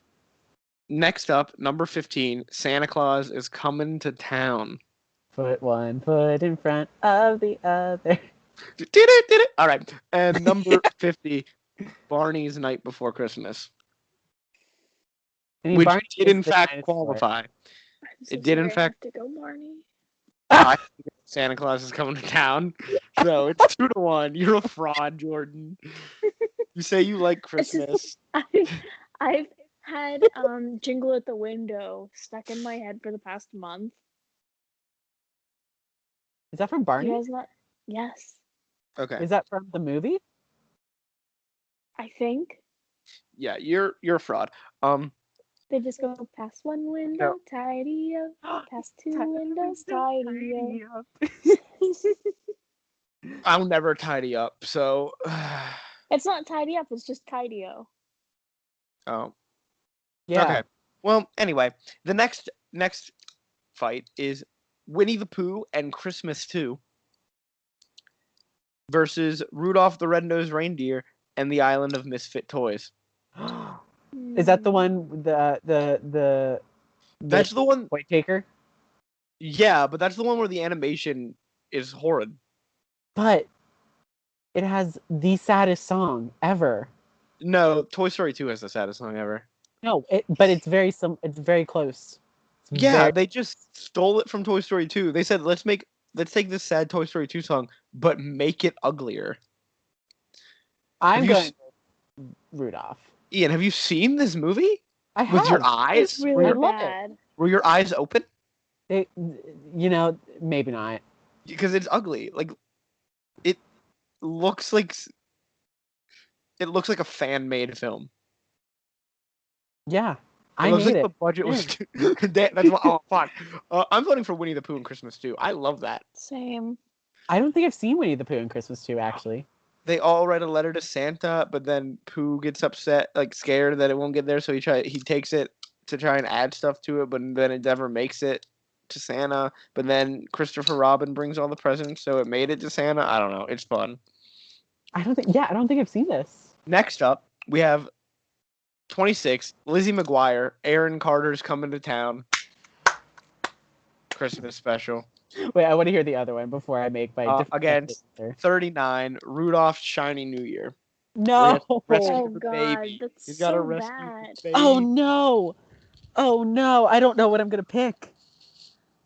Next up, number 15, Santa Claus is Coming to Town. Put one foot in front of the other. Did it. All right. And number 50, Barney's Night Before Christmas. I mean, Which Barney did is in the fact dinosaur. qualify. I'm so It did in sorry I fact- have to go, Barney. I think Santa Claus is coming to town. So it's 2-1. You're a fraud, Jordan. You say you like It's just- Christmas. I've had Jingle at the Window stuck in my head for the past month. Is that from You Barney? guys not? Yes, Okay. Is that from the movie? I think. Yeah, you're a fraud. They just go past one window, tidy up. Past two windows, tidy up. I'll never tidy up. So It's not tidy up, it's just tidy-o. oh. Yeah. Okay. Well, anyway, the next fight is Winnie the Pooh and Christmas 2 versus Rudolph the Red-Nosed Reindeer and the Island of Misfit Toys. Is that the one with the That's the one. toy taker? Yeah, but that's the one where the animation is horrid. But it has the saddest song ever. No, Toy Story 2 has the saddest song ever. No, but it's very close. It's Yeah, very- they just stole it from Toy Story 2. They said let's take this sad Toy Story 2 song, but make it uglier. I'm have you going with Rudolph. Ian, have you seen this movie I have. with your eyes? It's really I love it. bad. Were your eyes open? Maybe not. Because it's ugly. Like it looks like a fan-made film. Yeah, It I looks made like it. the budget was. That's what, oh, fine. I'm voting for Winnie the Pooh and Christmas 2. I love that. Same. I don't think I've seen Winnie the Pooh and Christmas 2, actually. They all write a letter to Santa, but then Pooh gets upset, like scared that it won't get there, so he takes it to try and add stuff to it, but then it never makes it to Santa. But then Christopher Robin brings all the presents, so it made it to Santa. I don't know. It's fun. I don't think I've seen this. Next up, we have 26, Lizzie McGuire, Aaron Carter's Coming to Town. Christmas special. Wait, I want to hear the other one before I make my different against answer. 39, Rudolph's Shiny New Year. No. Rescue Oh the god, baby. that's He's got to so rescue bad. the baby. Oh no. Oh no. I don't know what I'm gonna pick.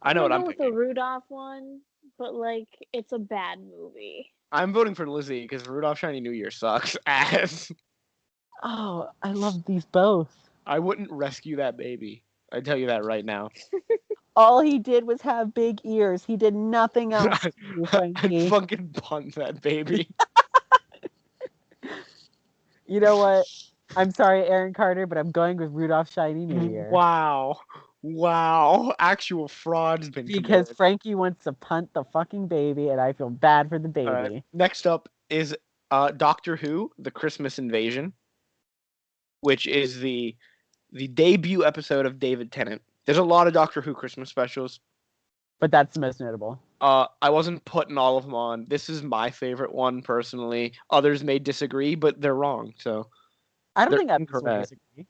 I know what I'm with thinking. the Rudolph one, but like it's a bad movie. I'm voting for Lizzie because Rudolph Shiny New Year sucks ass. Oh, I love these both. I wouldn't rescue that baby. I tell you that right now. All he did was have big ears. He did nothing else. You I'd Frankie. fucking punt that baby. You know what? I'm sorry, Aaron Carter, but I'm going with Rudolph Shiny New Year. Wow. Actual fraud's been Because committed. Frankie wants to punt the fucking baby, and I feel bad for the baby. All right. Next up is Doctor Who: The Christmas Invasion, which is the debut episode of David Tennant. There's a lot of Doctor Who Christmas specials. But that's the most notable. I wasn't putting all of them on. This is my favorite one personally. Others may disagree, but they're wrong. So I don't they're think others will incorrect. disagree.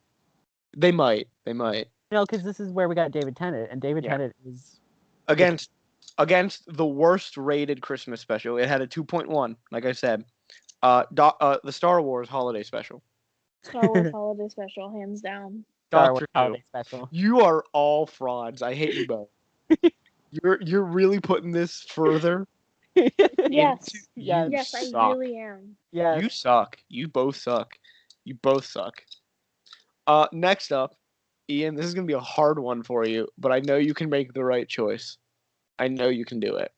They might. They might. Because this is where we got David Tennant, and David Tennant is against the worst rated Christmas special. It had a 2.1, like I said. The Star Wars Holiday Special. Star Wars Holiday Special, hands down. Star Wars Doctor Holiday Who. Special. You are all frauds. I hate you both. You're really putting this further. Yes. You Yes, I suck. really am. Yeah. You suck. You both suck. You both suck. Next up, Ian, this is gonna be a hard one for you, but I know you can make the right choice. I know you can do it.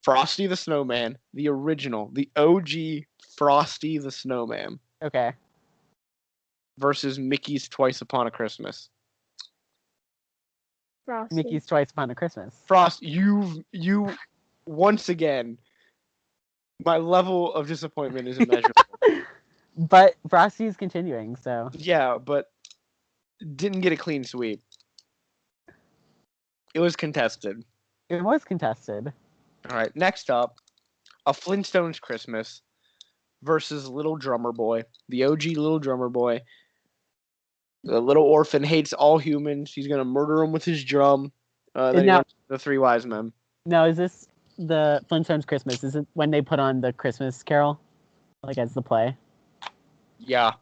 Frosty the Snowman, the original, the OG Frosty the Snowman, Okay. versus Mickey's Twice Upon a Christmas. Frosty. Mickey's Twice Upon a Christmas. Frost, you once again, my level of disappointment is immeasurable. But Frosty's continuing, so. Yeah, but didn't get a clean sweep. It was contested. It was contested. All right, next up, A Flintstones Christmas versus Little Drummer Boy, the OG Little Drummer Boy. The little orphan hates all humans. He's gonna murder them with his drum. Then he Now- runs the Three Wise Men. Now, is this the Flintstones Christmas? Is it when they put on the Christmas Carol? Like, as the play? Yeah.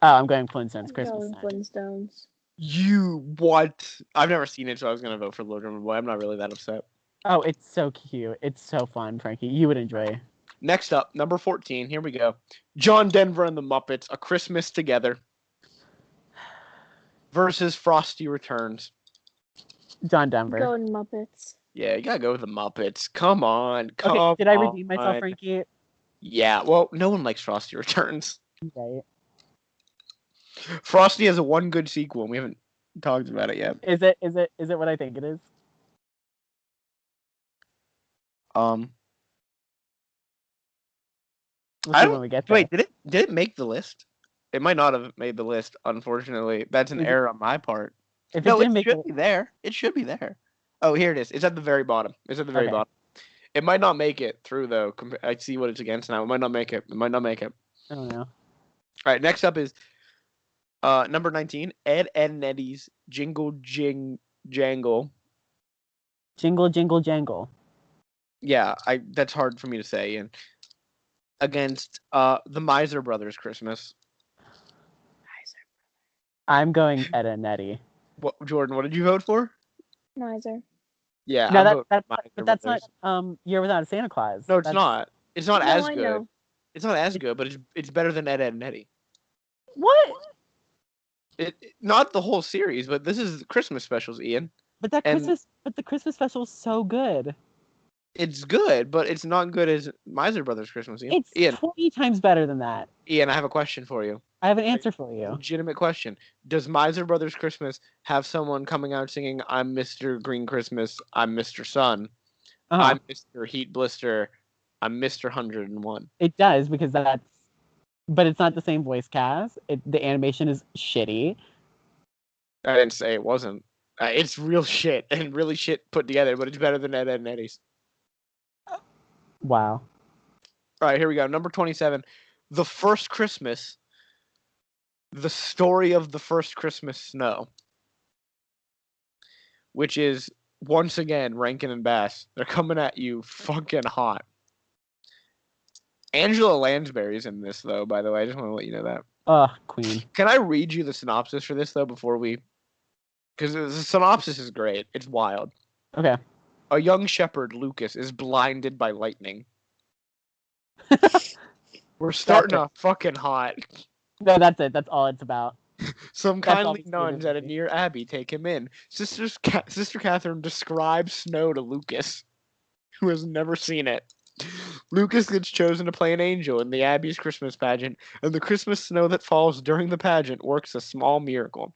Oh, I'm going Flintstones Christmas. Going then. Flintstones. You what? I've never seen it, so I was gonna vote for Little Drummer Boy. I'm not really that upset. Oh, it's so cute. It's so fun, Frankie. You would enjoy. Next up, number 14. Here we go. John Denver and the Muppets: A Christmas Together versus Frosty Returns. John Denver. Going Muppets. Yeah, you gotta go with the Muppets. Come on, come Okay, did I on. redeem myself, Frankie? Yeah, well, no one likes Frosty Returns. Right. Frosty has a one good sequel, and we haven't talked about it yet. Is it what I think it is? We'll I see don't- when we get there. Wait, did it make the list? It might not have made the list, unfortunately. That's an Is it- error on my part. If No, it it didn't make should it, be there. It should be there. Oh, here it is. It's at the very bottom. It's at the very Okay. bottom. It might not make it through though. I see what it's against now. It might not make it. It might not make it. I don't know. All right. Next up is number 19. Ed and Eddie's Jingle Jangle. Jingle, jingle, jangle. Yeah, that's hard for me to say. And against the Miser Brothers Christmas. I'm going Ed and Eddie. What, Jordan? What did you vote for? Miser. Yeah, No, I'm voting that's Miser but that's Brothers. not Year Without a Santa Claus. No, it's That's- not. It's not No, as I good. know. It's not as good, but it's better than Ed, and Eddie. What? Not the whole series, but this is Christmas specials, Ian. But And- the Christmas special is so good. It's good, but it's not good as Miser Brothers Christmas, Ian. It's Ian, 20 times better than that. Ian, I have a question for you. I have an answer for you. Legitimate question. Does Miser Brothers Christmas have someone coming out singing, I'm Mr. Green Christmas, I'm Mr. Sun, Uh-huh. I'm Mr. Heat Blister, I'm Mr. 101? It does because but it's not the same voice cast. The animation is shitty. I didn't say it wasn't. It's real shit and really shit put together, but it's better than Ed, and Eddie's. Wow. All right, here we go. Number 27. The First Christmas. The Story of the First Christmas Snow. Which is, once again, Rankin and Bass. They're coming at you fucking hot. Angela Lansbury's in this, though, by the way. I just want to let you know that. Ugh, Queen. Can I read you the synopsis for this, though, before we... Because the synopsis is great. It's wild. Okay. A young shepherd, Lucas, is blinded by lightning. We're starting off fucking hot. No, that's it. That's all it's about. Some That's all kindly this nuns movie at a is. near abbey take him in. Sister Catherine describes snow to Lucas, who has never seen it. Lucas gets chosen to play an angel in the abbey's Christmas pageant, and the Christmas snow that falls during the pageant works a small miracle.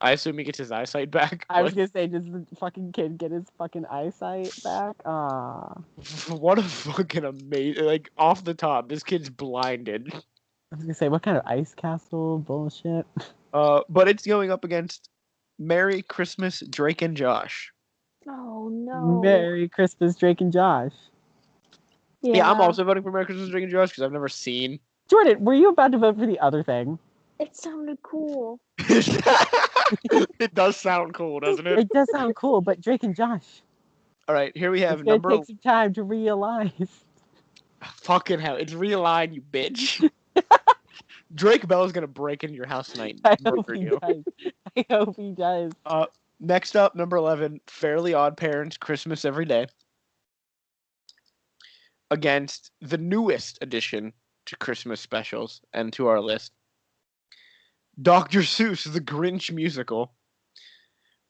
I assume he gets his eyesight back. I was gonna say, does the fucking kid get his fucking eyesight back? Ah. What a fucking amazing, like, off the top, this kid's blinded. I was gonna say, what kind of ice castle bullshit? But it's going up against Merry Christmas, Drake and Josh. Oh no. Merry Christmas, Drake and Josh. Yeah, I'm also voting for Merry Christmas, Drake and Josh because I've never seen. Jordan, were you about to vote for the other thing? It sounded cool. It does sound cool, doesn't it? It does sound cool, but Drake and Josh. All right, here we have It's gonna number. take some time to realize. Fucking hell, it's realigned, you bitch. Drake Bell is gonna break into your house tonight I and hope murder he you. does. I hope he does. Next up, number 11, Fairly Odd Parents, Christmas Every Day. Against the newest addition to Christmas specials and to our list, Dr. Seuss, The Grinch Musical,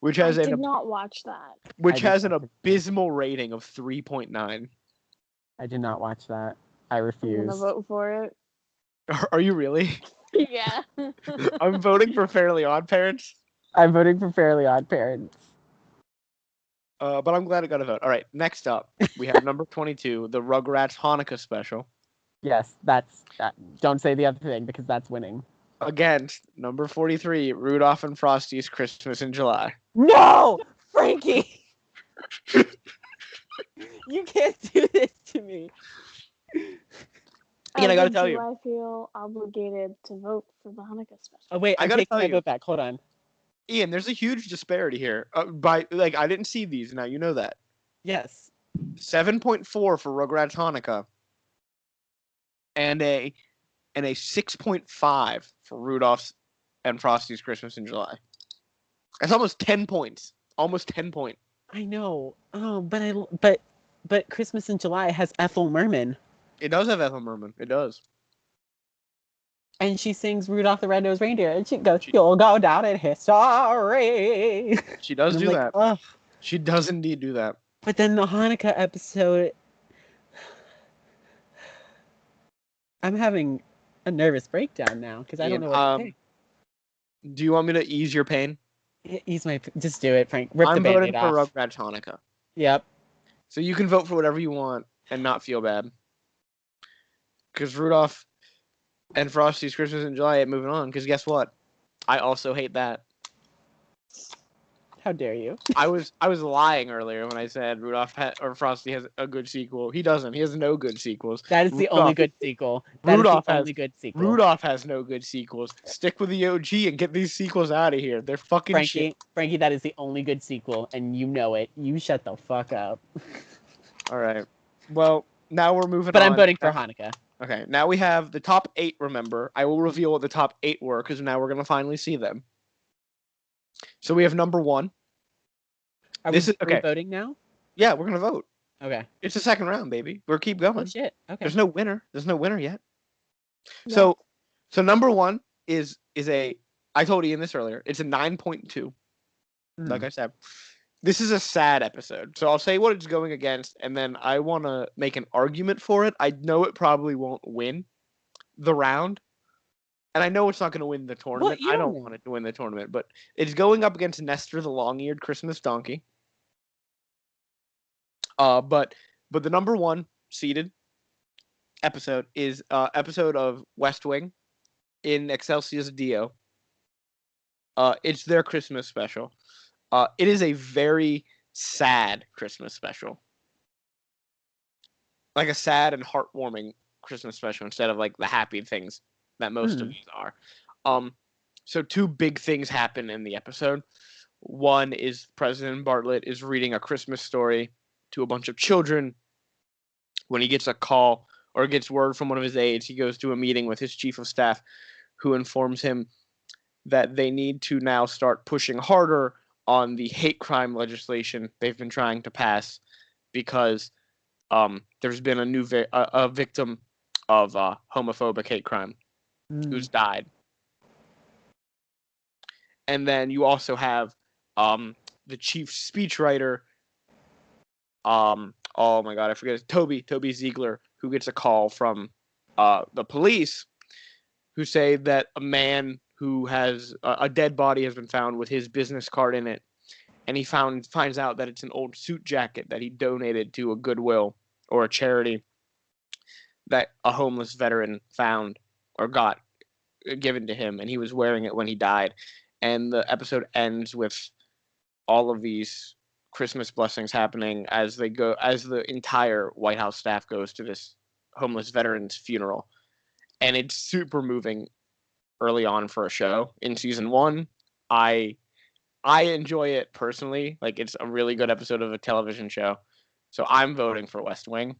which has I did not watch that. an abysmal rating of 3.9. I did not watch that. I I'm refuse. gonna vote for it. Are you really? Yeah. I'm voting for Fairly Odd Parents. I'm voting for Fairly Odd Parents. But I'm glad it got a vote. All right, next up, we have number 22, the Rugrats Hanukkah Special. Yes, that's that. Don't say the other thing because that's winning. Against number 43, Rudolph and Frosty's Christmas in July. No, Frankie, you can't do this to me. Ian, I gotta tell you. I feel obligated to vote for the Hanukkah special. Oh wait, I I'm gotta taking tell my you. vote back. Hold on. Ian, there's a huge disparity here. I didn't see these. Now you know that. Yes. 7.4 for Rugrats Hanukkah, and a 6.5 for Rudolph's and Frosty's Christmas in July. That's almost 10 points. Almost 10 points. I know. Oh, but Christmas in July has Ethel Merman, It does have Ethel Merman. It does. and she sings Rudolph the Red-Nosed Reindeer, and she goes, "You'll go down in history." She does And do I'm that. Ugh. She does indeed do that. But then the Hanukkah episode, I'm having a nervous breakdown now because I don't know what to say. Do you want me to ease your pain? Just do it, Frank. Rip the I'm voting Band-Aid for off. Rugrats Hanukkah. Yep. So you can vote for whatever you want and not feel bad. Because Rudolph and Frosty's Christmas in July ain't moving on. Because guess what? I also hate that. How dare you? I was lying earlier when I said or Frosty has a good sequel. He doesn't. He has no good sequels. That is the only good sequel. Rudolph has no good sequels. Stick with the OG and get these sequels out of here. They're fucking shit. Frankie, that is the only good sequel, and you know it. You shut the fuck up. All right. Well, now we're moving on. But I'm voting for Hanukkah. Okay. Now we have the top 8. Remember, I will reveal what the top 8 were because now we're gonna finally see them. So we have number 1. Are we voting now? Yeah, we're gonna vote. Okay. It's the second round, baby. We're keep going. Oh shit. Okay. There's no winner. There's no winner yet. Yeah. So number 1 is a. I told Ian this earlier. It's a 9.2. Like I said, this is a sad episode. So I'll say what it's going against, and then I want to make an argument for it. I know it probably won't win the round, and I know it's not going to win the tournament. I don't want it to win the tournament, but it's going up against Nestor the Long-Eared Christmas Donkey. But the number 1 seeded episode is episode of West Wing in Excelsius Dio. It's their Christmas special. It is a very sad Christmas special. Like a sad and heartwarming Christmas special instead of like the happy things that most of these are. So 2 big things happen in the episode. One is President Bartlett is reading a Christmas story to a bunch of children. When he gets a call or gets word from one of his aides, he goes to a meeting with his chief of staff, who informs him that they need to now start pushing harder on the hate crime legislation they've been trying to pass because there's been a new a victim of homophobic hate crime who's died. And then you also have the chief speechwriter. Oh my god, I forget. Toby Ziegler, who gets a call from the police, who say that a man who has a dead body has been found with his business card in it, and he finds out that it's an old suit jacket that he donated to a Goodwill or a charity that a homeless veteran found or got given to him, and he was wearing it when he died. And the episode ends with all of these Christmas blessings happening as the entire White House staff goes to this homeless veteran's funeral. And it's super moving early on for a show. In season 1, I enjoy it personally. Like, it's a really good episode of a television show. So I'm voting for West Wing.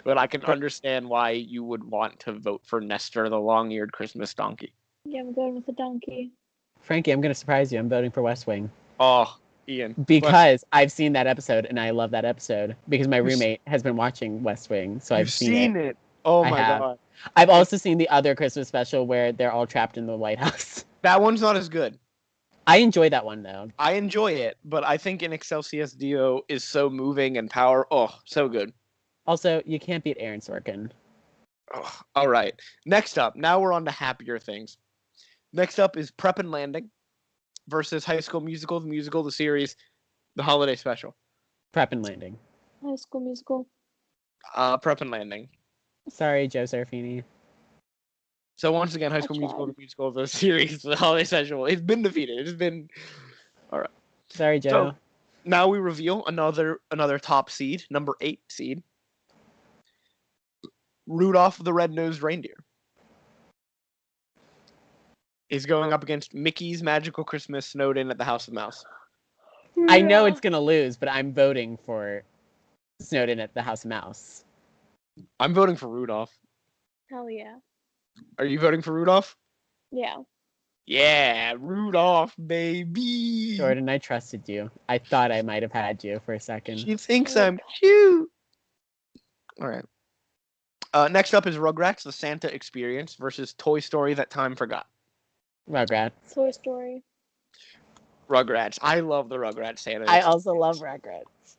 But I can understand why you would want to vote for Nestor, the long-eared Christmas donkey. Yeah, I'm going with the donkey. Frankie, I'm going to surprise you. I'm voting for West Wing. Oh, Ian. Because I've seen that episode, and I love that episode. Because my roommate has been watching West Wing, so I've seen it. Oh my god. I've also seen the other Christmas special where they're all trapped in the White House. That one's not as good. I enjoy that one, though. I enjoy it, but I think In Excelsis Dio is so moving and power. Oh, so good. Also, you can't beat Aaron Sorkin. Oh, all right. Next up, now we're on to happier things. Next up is Prep and Landing versus High School Musical, the musical, the series, the holiday special. Prep and Landing. High School Musical. Prep and Landing. Sorry, Joe Serafini. So once again, High School Musical, the musical, the series, the holiday special. It's been defeated. It's been all right. Sorry, Joe. So now we reveal another top seed, number 8 seed. Rudolph the Red-Nosed Reindeer is going up against Mickey's Magical Christmas snowed in at the House of Mouse. I know it's going to lose, but I'm voting for snowed in at the House of Mouse. I'm voting for Rudolph. Hell yeah. Are you voting for Rudolph? Yeah. Yeah, Rudolph, baby. Jordan, I trusted you. I thought I might have had you for a second. She thinks I'm cute. All right. Next up is Rugrats, the Santa Experience versus Toy Story, That Time Forgot. Rugrats. Toy Story. Rugrats. I love the Rugrats Santa. I also love Rugrats.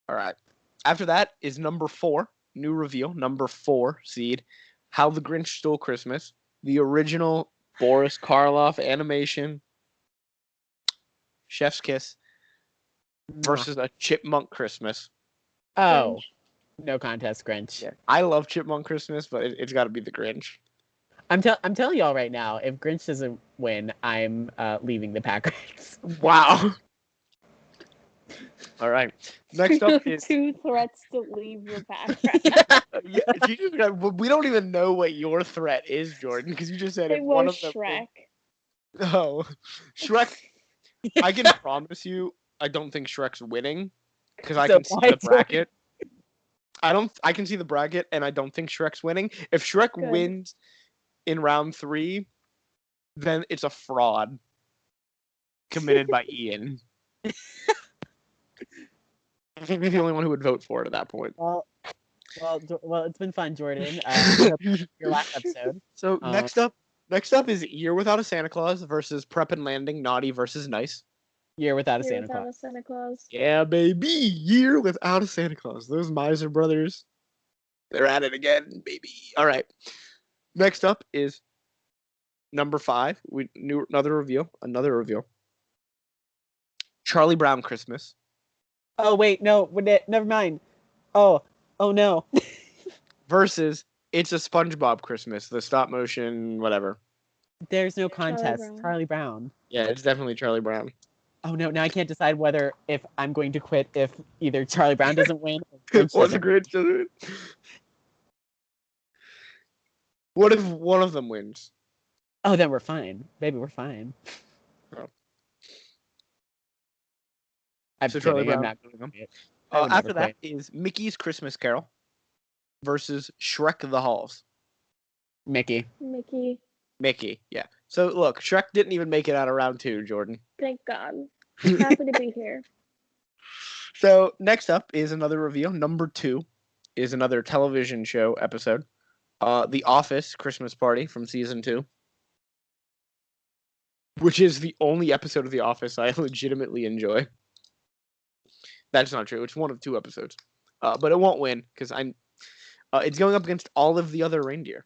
All right. After that is number 4, new reveal, number 4 seed, How the Grinch Stole Christmas, the original Boris Karloff animation, Chef's Kiss, versus A Chipmunk Christmas. Oh, no contest, Grinch. Yeah. I love Chipmunk Christmas, but it's got to be the Grinch. I'm telling y'all right now, if Grinch doesn't win, I'm leaving the PACRats. Wow. All right. Next up is 2 threats to leave the PACRat. yeah, we don't even know what your threat is, Jordan, because you just said It if one was of them. Shrek. Oh, Shrek. I can promise you, I don't think Shrek's winning because I can see the bracket. I can see the bracket, and I don't think Shrek's winning. If Shrek wins in round 3, then it's a fraud committed by Ian. I think he's the only one who would vote for it at that point. Well, it's been fun, Jordan. Your last episode. So next up is Year Without a Santa Claus versus Prep and Landing, Naughty versus Nice. Year Without a Santa Claus. Yeah, baby. Year Without a Santa Claus. Those Miser brothers. They're at it again, baby. All right. Next up is number 5. Another reveal. Charlie Brown Christmas. Oh, wait, no. Never mind. Oh no. Versus It's a SpongeBob Christmas, the stop motion, whatever. There's no contest. Charlie Brown. Yeah, it's definitely Charlie Brown. Oh no, now I can't decide whether if I'm going to quit if either Charlie Brown doesn't win or the Grinch doesn't win. What if one of them wins? Oh, then we're fine. Baby, we're fine. Oh. I'm so kidding. Charlie Brown. I'm not going to quit. After that is Mickey's Christmas Carol versus Shrek the Halls. Mickey, yeah. So look, Shrek didn't even make it out of round 2, Jordan. Thank God. I'm happy to be here. So next up is another reveal. Number 2 is another television show episode. The Office Christmas Party from season 2. Which is the only episode of The Office I legitimately enjoy. That's not true. It's one of 2 episodes. But it won't win because it's going up against all of the other reindeer.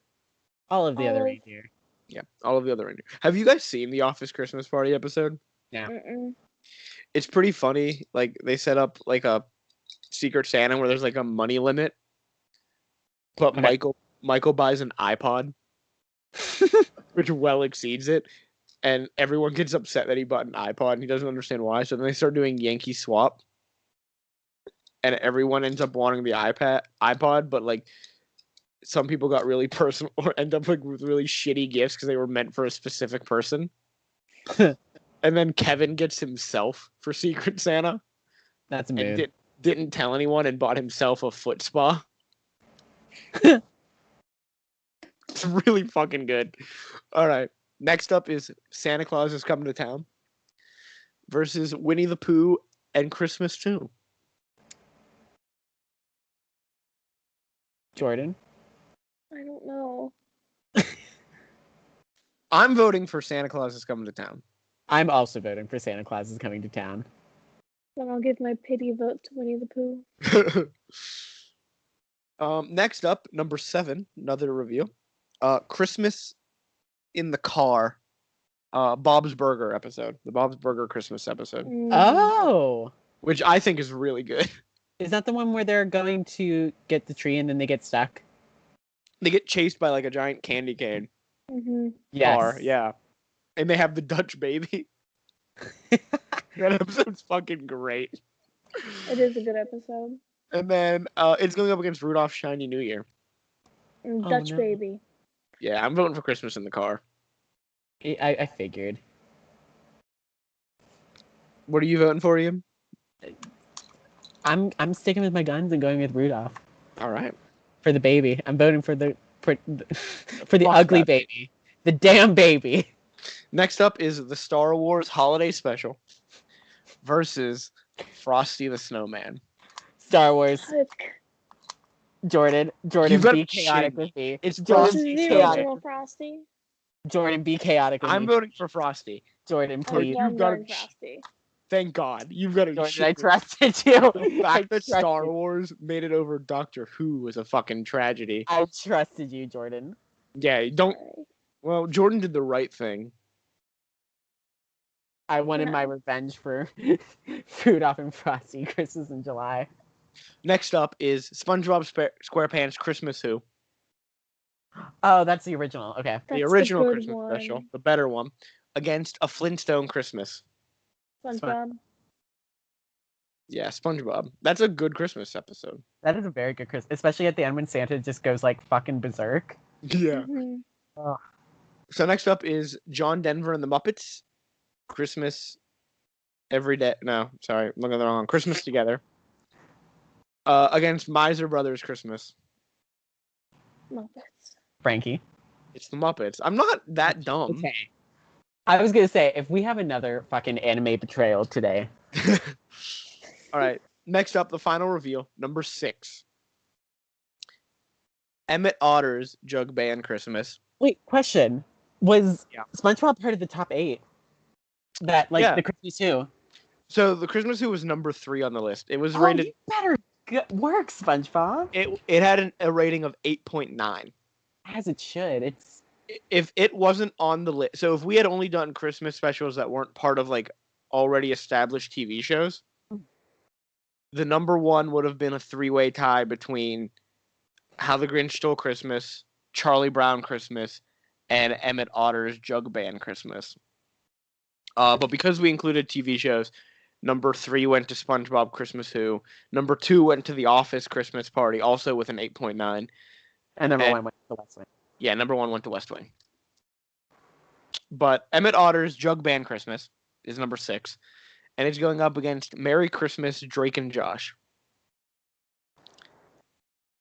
All of the other reindeer. Yeah, all of the other reindeer. Have you guys seen the Office Christmas Party episode? Yeah. It's pretty funny. Like, they set up like a Secret Santa where there's like a money limit. But Michael buys an iPod, which well exceeds it. and everyone gets upset that he bought an iPod and he doesn't understand why. So then they start doing Yankee Swap, and everyone ends up wanting the iPod, but like some people got really personal or end up like with really shitty gifts because they were meant for a specific person. And then Kevin gets himself for Secret Santa. That's a and mood. didn't tell anyone and bought himself a foot spa. It's really fucking good. All right. Next up is Santa Claus is Coming to Town versus Winnie the Pooh and Christmas 2. Jordan? I don't know. I'm voting for Santa Claus is Coming to Town. I'm also voting for Santa Claus is Coming to Town. Then I'll give my pity vote to Winnie the Pooh. Next up, number 7, another review. Christmas in the Car. Bob's Burger episode. The Bob's Burger Christmas episode. Oh! Which I think is really good. Is that the one where they're going to get the tree and then they get stuck? They get chased by like a giant candy cane Yes. car. Yeah. And they have the Dutch baby. That episode's fucking great. It is a good episode. And then it's going up against Rudolph's Shiny New Year. And Dutch no. Baby. Yeah, I'm voting for Christmas in the Car. I figured. What are you voting for, Ian? I'm sticking with my guns and going with Rudolph All right. for the baby. I'm voting for the Fuck ugly that. baby, the damn baby. Next up is the Star Wars Holiday Special versus Frosty the Snowman. Star Wars. Like, Jordan, You've gotta be be chaotic shitting with me. It's this Frosty. is the chaotic. original Frosty. Jordan, be chaotic with I'm me. voting for Frosty. Jordan, Oh, please. yeah, I'm You've gotta going be- Frosty. Thank God. You've got to be Jordan, I shitting. trusted you. The I fact that trusted Star you. Wars made it over Doctor Who was a fucking tragedy. I trusted you, Jordan. Yeah, don't. Sorry. Well, Jordan did the right thing. I wanted Yeah. my revenge for Rudolph and Frosty Christmas in July. Next up is SpongeBob SquarePants Christmas Who, Oh, that's the original. Okay. the That's original good Christmas one. special, the better one, against A Flintstone Christmas. SpongeBob. Yeah, SpongeBob. That's a good Christmas episode. That is a very good Christmas, especially at the end when Santa just goes like fucking berserk. Yeah. Mhm. So next up is John Denver and the Muppets, Christmas Every Day. No, sorry, I'm looking at the wrong one. Christmas Together. Against Miser Brothers Christmas. Muppets. Frankie. It's the Muppets. I'm not that dumb. Okay. I was gonna say, if we have another fucking anime betrayal today. All right. Next up, the final reveal, number 6. Emmett Otter's Jug Band Christmas. Wait, question. Was Yeah. SpongeBob part of the top 8? That, like, Yeah. the Christmas Who? So the Christmas Who was number 3 on the list. It was Oh, rated. you better work, SpongeBob. It had a rating of 8.9. As it should. It's If it wasn't on the list, so if we had only done Christmas specials that weren't part of like already established TV shows, the number 1 would have been a 3-way tie between How the Grinch Stole Christmas, Charlie Brown Christmas, and Emmett Otter's Jug Band Christmas. But because we included TV shows, number 3 went to SpongeBob Christmas Who. Number 2 went to The Office Christmas Party, also with an 8.9. and number And- 1 went to the West Wing. Yeah, number 1 went to West Wing. But Emmett Otter's Jug Band Christmas is number 6. And it's going up against Merry Christmas, Drake and Josh.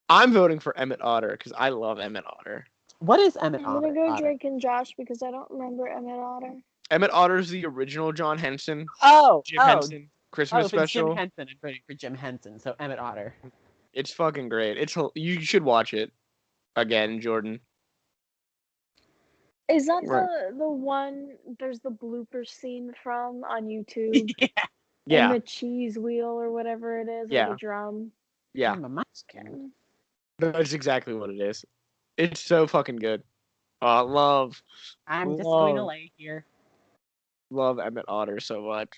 I'm voting for Emmett Otter because I love Emmett Otter. What is Emmett I'm Otter? gonna go Drake and Josh because I don't remember Emmett Otter. Emmett Otter's the original John Henson, Oh, Jim oh, Henson Christmas oh, if it's Jim special. Henson. I'm voting for Jim Henson, so Emmett Otter. It's fucking great. You should watch it again, Jordan. Is that Right. the one? There's the blooper scene from on YouTube. Yeah, And the cheese wheel or whatever it is, Yeah. or the drum. yeah, I'm a monster. that's exactly what it is. It's so fucking good. Love I'm just going to Love. lay here. Love Emmett Otter so much.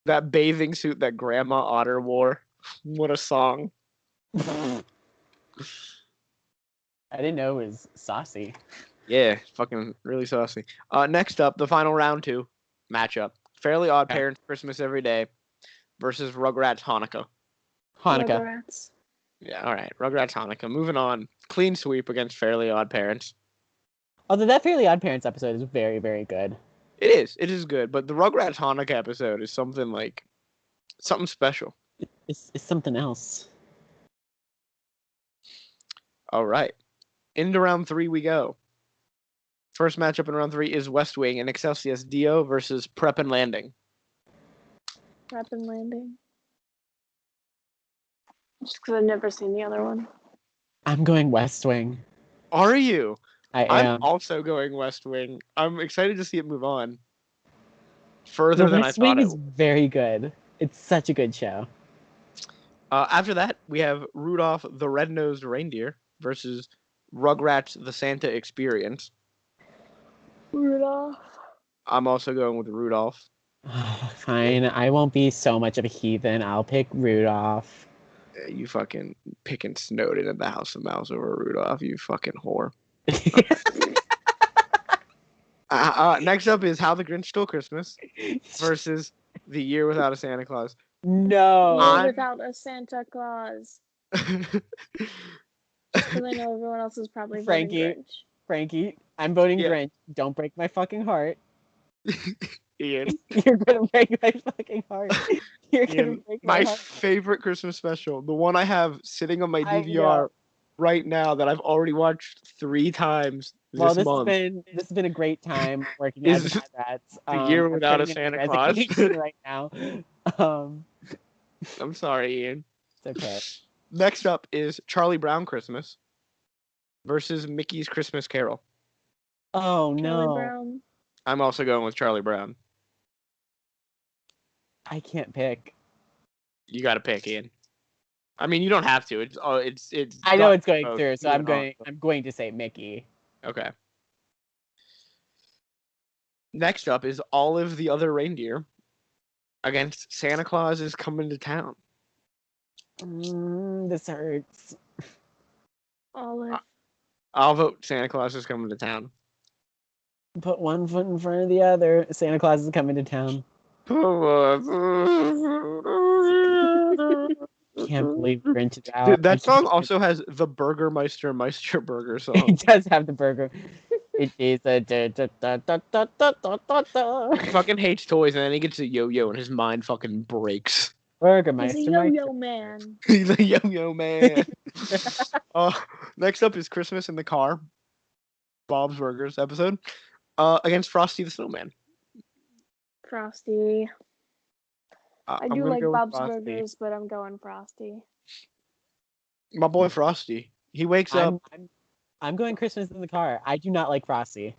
That bathing suit that Grandma Otter wore. What a song. I didn't know it was saucy. Yeah, fucking really saucy. Next up, the final round 2 matchup: Fairly Odd Okay. Parents Christmas Every Day versus Rugrats Hanukkah. Hanukkah. Rugrats. Yeah, all right, Rugrats Hanukkah. Moving on, clean sweep against Fairly Odd Parents. Although that Fairly Odd Parents episode is very, very good. It is good, but the Rugrats Hanukkah episode is something special. It's something else. All right, into round 3 we go. First matchup in round 3 is West Wing and Excelsior Dio versus Prep and Landing. Prep and Landing. Just because I've never seen the other one. I'm going West Wing. Are you? I I'm am. also going West Wing. I'm excited to see it move on further than I West thought Wing it is would. very good. It's such a good show. After that, we have Rudolph the Red-Nosed Reindeer versus Rugrats the Santa Experience. Rudolph. I'm also going with Rudolph. Fine, I won't be so much of a heathen. I'll pick Rudolph. You fucking picking Snowden at the House of Mouse over Rudolph, you fucking whore. Next up is How the Grinch Stole Christmas versus The Year Without a Santa Claus. No. I'm- Without a Santa Claus. Because I know everyone else is probably Frankie. voting Grinch. Frankie, I'm voting Yeah. Grinch. Don't break my fucking heart. Ian, You're gonna break my fucking heart. You're gonna Ian, break my my heart. favorite Christmas special, the one I have sitting on my I DVR know. right now that I've already watched 3 times Well, this this month. has been a great time working Is as a PACRats. The Year I'm Without a putting in my Santa Claus. resignation right now. I'm sorry, Ian. It's okay. Next up is Charlie Brown Christmas versus Mickey's Christmas Carol. Oh Charlie no, Brown. I'm also going with Charlie Brown. I can't pick. You got to pick, Ian. I mean, you don't have to. It's. I know got it's going both. through, so Yeah, I'm going to say Mickey. Okay. Next up is Olive the Other Reindeer against Santa Claus is Coming to Town. This hurts. Olive. I'll vote Santa Claus is Coming to Town. Put one foot in front of the other. Santa Claus is coming to town. Can't believe Grinch is out. Dude, that song also has the Burgermeister Meister Burger song. It does have the burger. It is a He fucking hates toys, and then he gets a yo-yo, and his mind fucking breaks. Burgermeister. He's a yo-yo man. He's a yo-yo man. Next up is Christmas in the Car, Bob's Burgers episode, against Frosty the Snowman. Frosty. I I'm do gonna like go with Bob's Frosty. Burgers, but I'm going Frosty. My boy Frosty. He wakes up. I'm going Christmas in the Car. I do not like Frosty.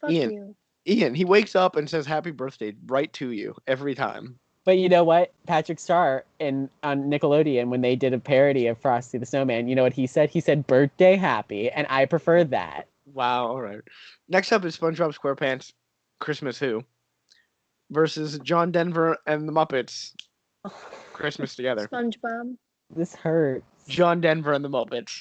Fuck Ian. you. Ian, he wakes up and says happy birthday right to you every time. But you know what? Patrick Star on Nickelodeon, when they did a parody of Frosty the Snowman, you know what he said? He said birthday happy, and I prefer that. Wow, all right. Next up is SpongeBob SquarePants Christmas Who versus John Denver and the Muppets Christmas Together. SpongeBob. This hurts. John Denver and the Muppets.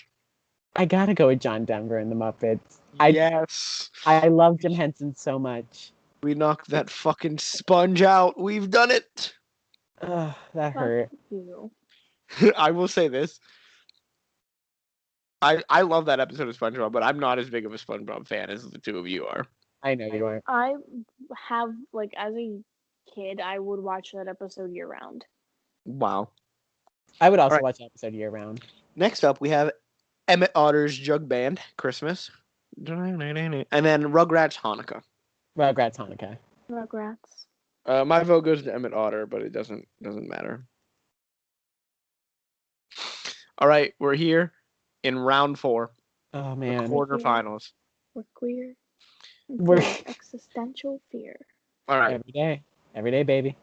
I gotta go with John Denver and the Muppets. Yes. I love Jim Henson so much. We knocked that fucking sponge out. We've done it. Ugh, that Fuck hurt. you. I will say this. I love that episode of SpongeBob, but I'm not as big of a SpongeBob fan as the two of you are. I know you aren't. I have, like, as a kid, I would watch that episode year round. Wow. I would also Alright. watch the episode year round. Next up, we have Emmett Otter's Jug Band Christmas, and then Rugrats Hanukkah. Rugrats Hanukkah. Rugrats. My vote goes to Emmett Otter, but it doesn't matter. All right, we're here in round 4, Oh the man. quarterfinals. We're queer. We're- Full of existential fear. All right, Every day, baby.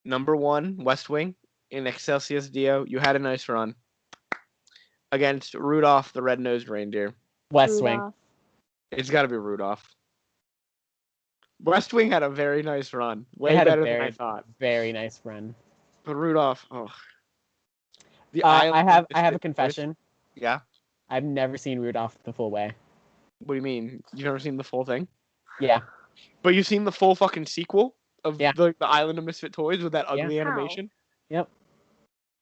number 1, West Wing in Excelsior Dio. You had a nice run against Rudolph the Red-Nosed Reindeer. West Wing. Rudolph. It's got to be Rudolph. West Wing had a very nice run, way It had better a than I very, thought. very nice run. But Rudolph, oh. The I island have of a misfit toys. confession. Yeah. I've never seen Rudolph the full way. What do you mean? You've never seen the full thing? Yeah. But you've seen the full fucking sequel of Yeah. the Island of Misfit Toys with that Yeah. ugly How? animation? Yep.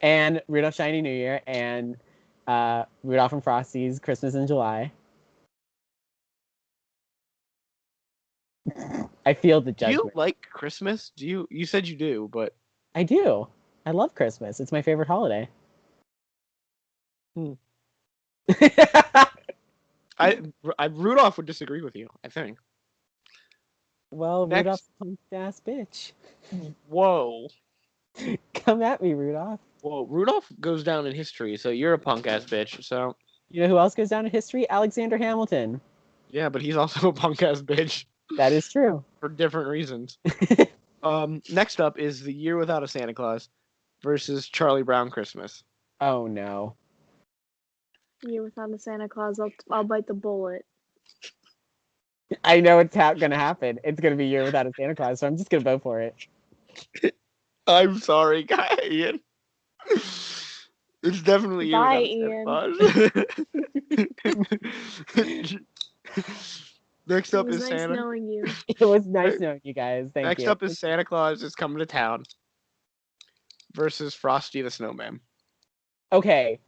And Rudolph Shiny New Year and Rudolph and Frosty's Christmas in July. I feel the Do you judgment. like Christmas? You said you do, but I do. I love Christmas. It's my favorite holiday. Hmm. I Rudolph would disagree with you, I think. Well, Next. Rudolph's a punk ass bitch. Whoa. Come at me, Rudolph. Whoa, Rudolph goes down in history, so you're a punk ass bitch, so You know who else goes down in history? Alexander Hamilton. yeah, but he's also a punk ass bitch That is true. for different reasons. Next up is The Year Without a Santa Claus versus Charlie Brown Christmas. Oh no. Year without a Santa Claus, I'll bite the bullet. I know it's gonna happen. It's gonna be Year Without a Santa Claus, so I'm just gonna vote for it. I'm sorry, Ian. It's definitely Bye, Year Without a Santa Claus. Next It up was is nice Santa. knowing you. It was nice knowing you guys. Thank Next you. up is Santa Claus is Coming to Town versus Frosty the Snowman. Okay.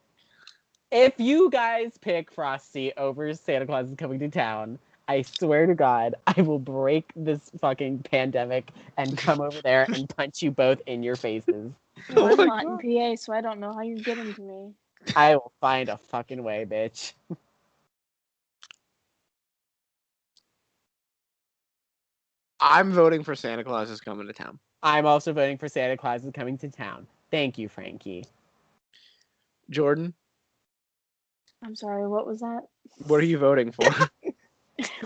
If you guys pick Frosty over Santa Claus is Coming to Town, I swear to God, I will break this fucking pandemic and come over there and punch you both in your faces. Well, Oh I'm my not God. in PA, so I don't know how you're getting to me. I will find a fucking way, bitch. I'm voting for Santa Claus is Coming to Town. I'm also voting for Santa Claus is Coming to Town. Thank you, Frankie. Jordan, I'm sorry, what was that? what are you voting for?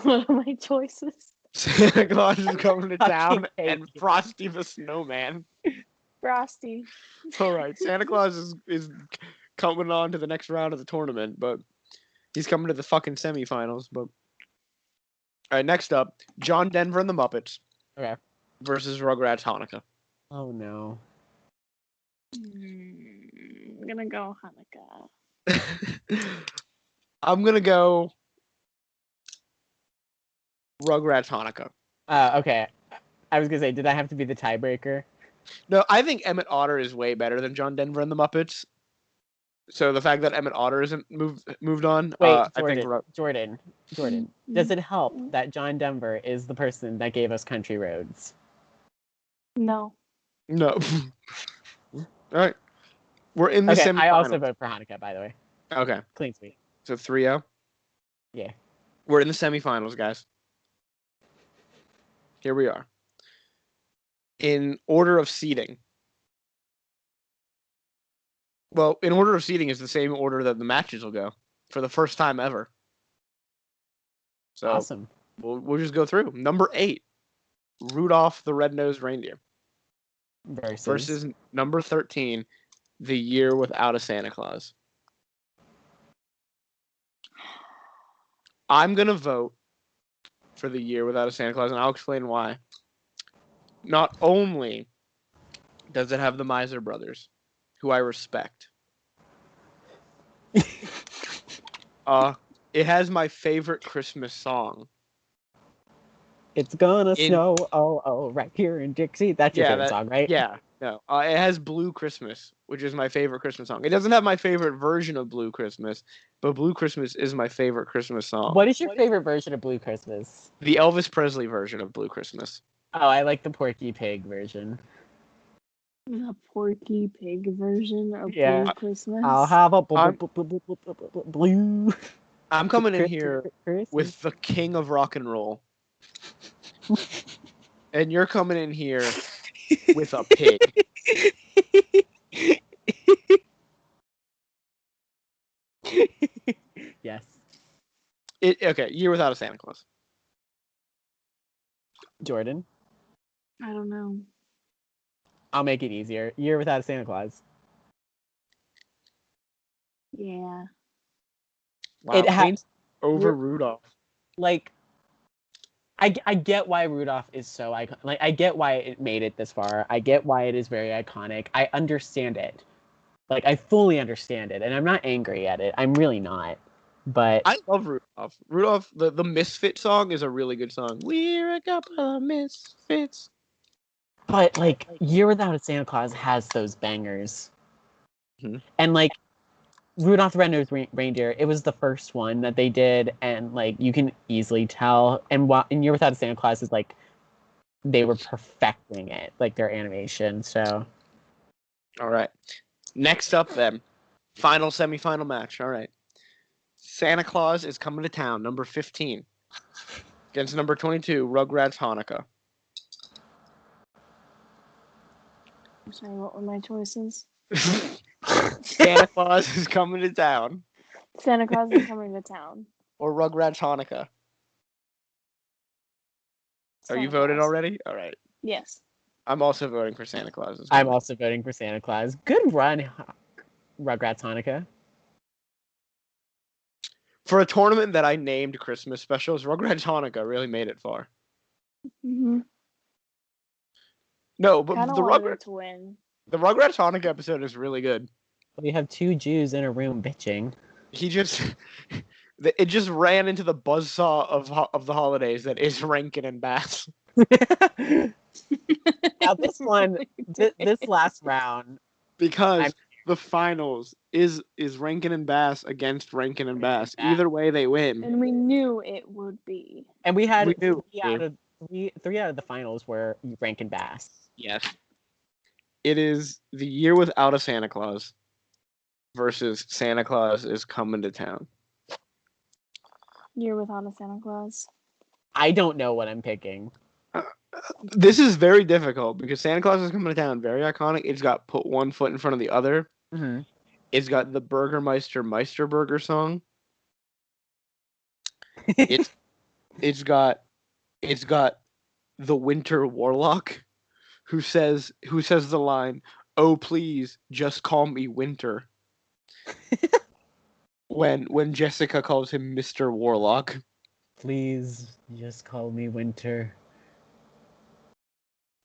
What are my choices? Santa Claus is Coming to Fucking Town hate and you. Frosty the Snowman. Frosty. All right, Santa Claus is coming on to the next round of the tournament, but he's coming to the fucking semifinals. But all right, next up, John Denver and the Muppets Okay. versus Rugrats Hanukkah. Oh no. I'm gonna go Hanukkah. I'm gonna go Rugrats Hanukkah. Okay. I was gonna say, did I have to be the tiebreaker? No, I think Emmett Otter is way better than John Denver and the Muppets. So the fact that Emmett Otter isn't moved on, Wait, I think Jordan. Does it help that John Denver is the person that gave us Country Roads? No. no. All right, we're in the Okay, semifinals. I also vote for Hanukkah, by the way. Okay, Clean sweep. so 3-0. Yeah. We're in the semifinals, guys. Here we are. In order of seeding. Well, in order of seeding is the same order that the matches will go for the first time ever. So Awesome. we'll just go through. Number 8, Rudolph the Red-Nosed Reindeer versus number 13, The Year Without a Santa Claus. I'm going to vote for The Year Without a Santa Claus, and I'll explain why. Not only does it have the Miser Brothers, who I respect, it has my favorite Christmas song. It's gonna snow, oh, right here in Dixie. That's your favorite song, right? Yeah, no. It has Blue Christmas, which is my favorite Christmas song. It doesn't have my favorite version of Blue Christmas, but Blue Christmas is my favorite Christmas song. What is your favorite version of Blue Christmas? The Elvis Presley version of Blue Christmas. Oh, I like the Porky Pig version. The Porky Pig version of Yeah. Blue Christmas. I'll have a blue. I'm coming in here with the king of rock and roll. And you're coming in here with a pig. Yes. Okay, Year Without a Santa Claus. Jordan, I don't know. I'll make it easier. Year Without a Santa Claus. Yeah. Wow, It has over Rudolph. Like, I get why Rudolph is so iconic. Like, I get why it made it this far. I get why it is very iconic. I understand it. Like, I fully understand it, and I'm not angry at it. I'm really not. But I love Rudolph. Rudolph, the Misfit song is a really good song. We're a couple of misfits. like Year Without a Santa Claus has those bangers. Mhm. And like Rudolph the Red-Nosed Reindeer, it was the first one that they did, and like you can easily tell. And while in Year Without a Santa Claus is like they were perfecting it, like their animation. So All right. Next up, then, final semifinal match. All right. Santa Claus is coming to town, number 15, against number 22, Rugrats Hanukkah. I'm sorry, what were my choices? Santa Claus is coming to town, Santa Claus is coming to town. or Rugrats Hanukkah. Are you Santa voted Claus. already? All right. Yes. I'm also voting for Santa Claus. I'm also voting for Santa Claus. Good run, Rugrats Hanukkah. For a tournament that I named Christmas specials, Rugrats Hanukkah really made it far. Mm-hmm. No, but Kind of the wanted it Rugrats to win. Hanukkah episode is really good. We have two Jews in a room bitching. He just it just ran into the buzzsaw of the holidays that is Rankin and Bass. Now this one, this last round, Because the finals is Rankin and Bass against Rankin and Bass. Either way, they win. And we knew it would be. and we had We knew. three out of the finals were Rankin Bass. Yes. It is the year without a Santa Claus versus Santa Claus is coming to town. Year without a Santa Claus. I don't know what I'm picking. This is very difficult because Santa Claus is coming to town. Very iconic. It's got put one foot in front of the other. Mm-hmm. It's got the Burgermeister Meisterburger song. It's got the Winter Warlock who says the line, "Oh please, just call me Winter." when Jessica calls him Mr. Warlock. Please just call me Winter.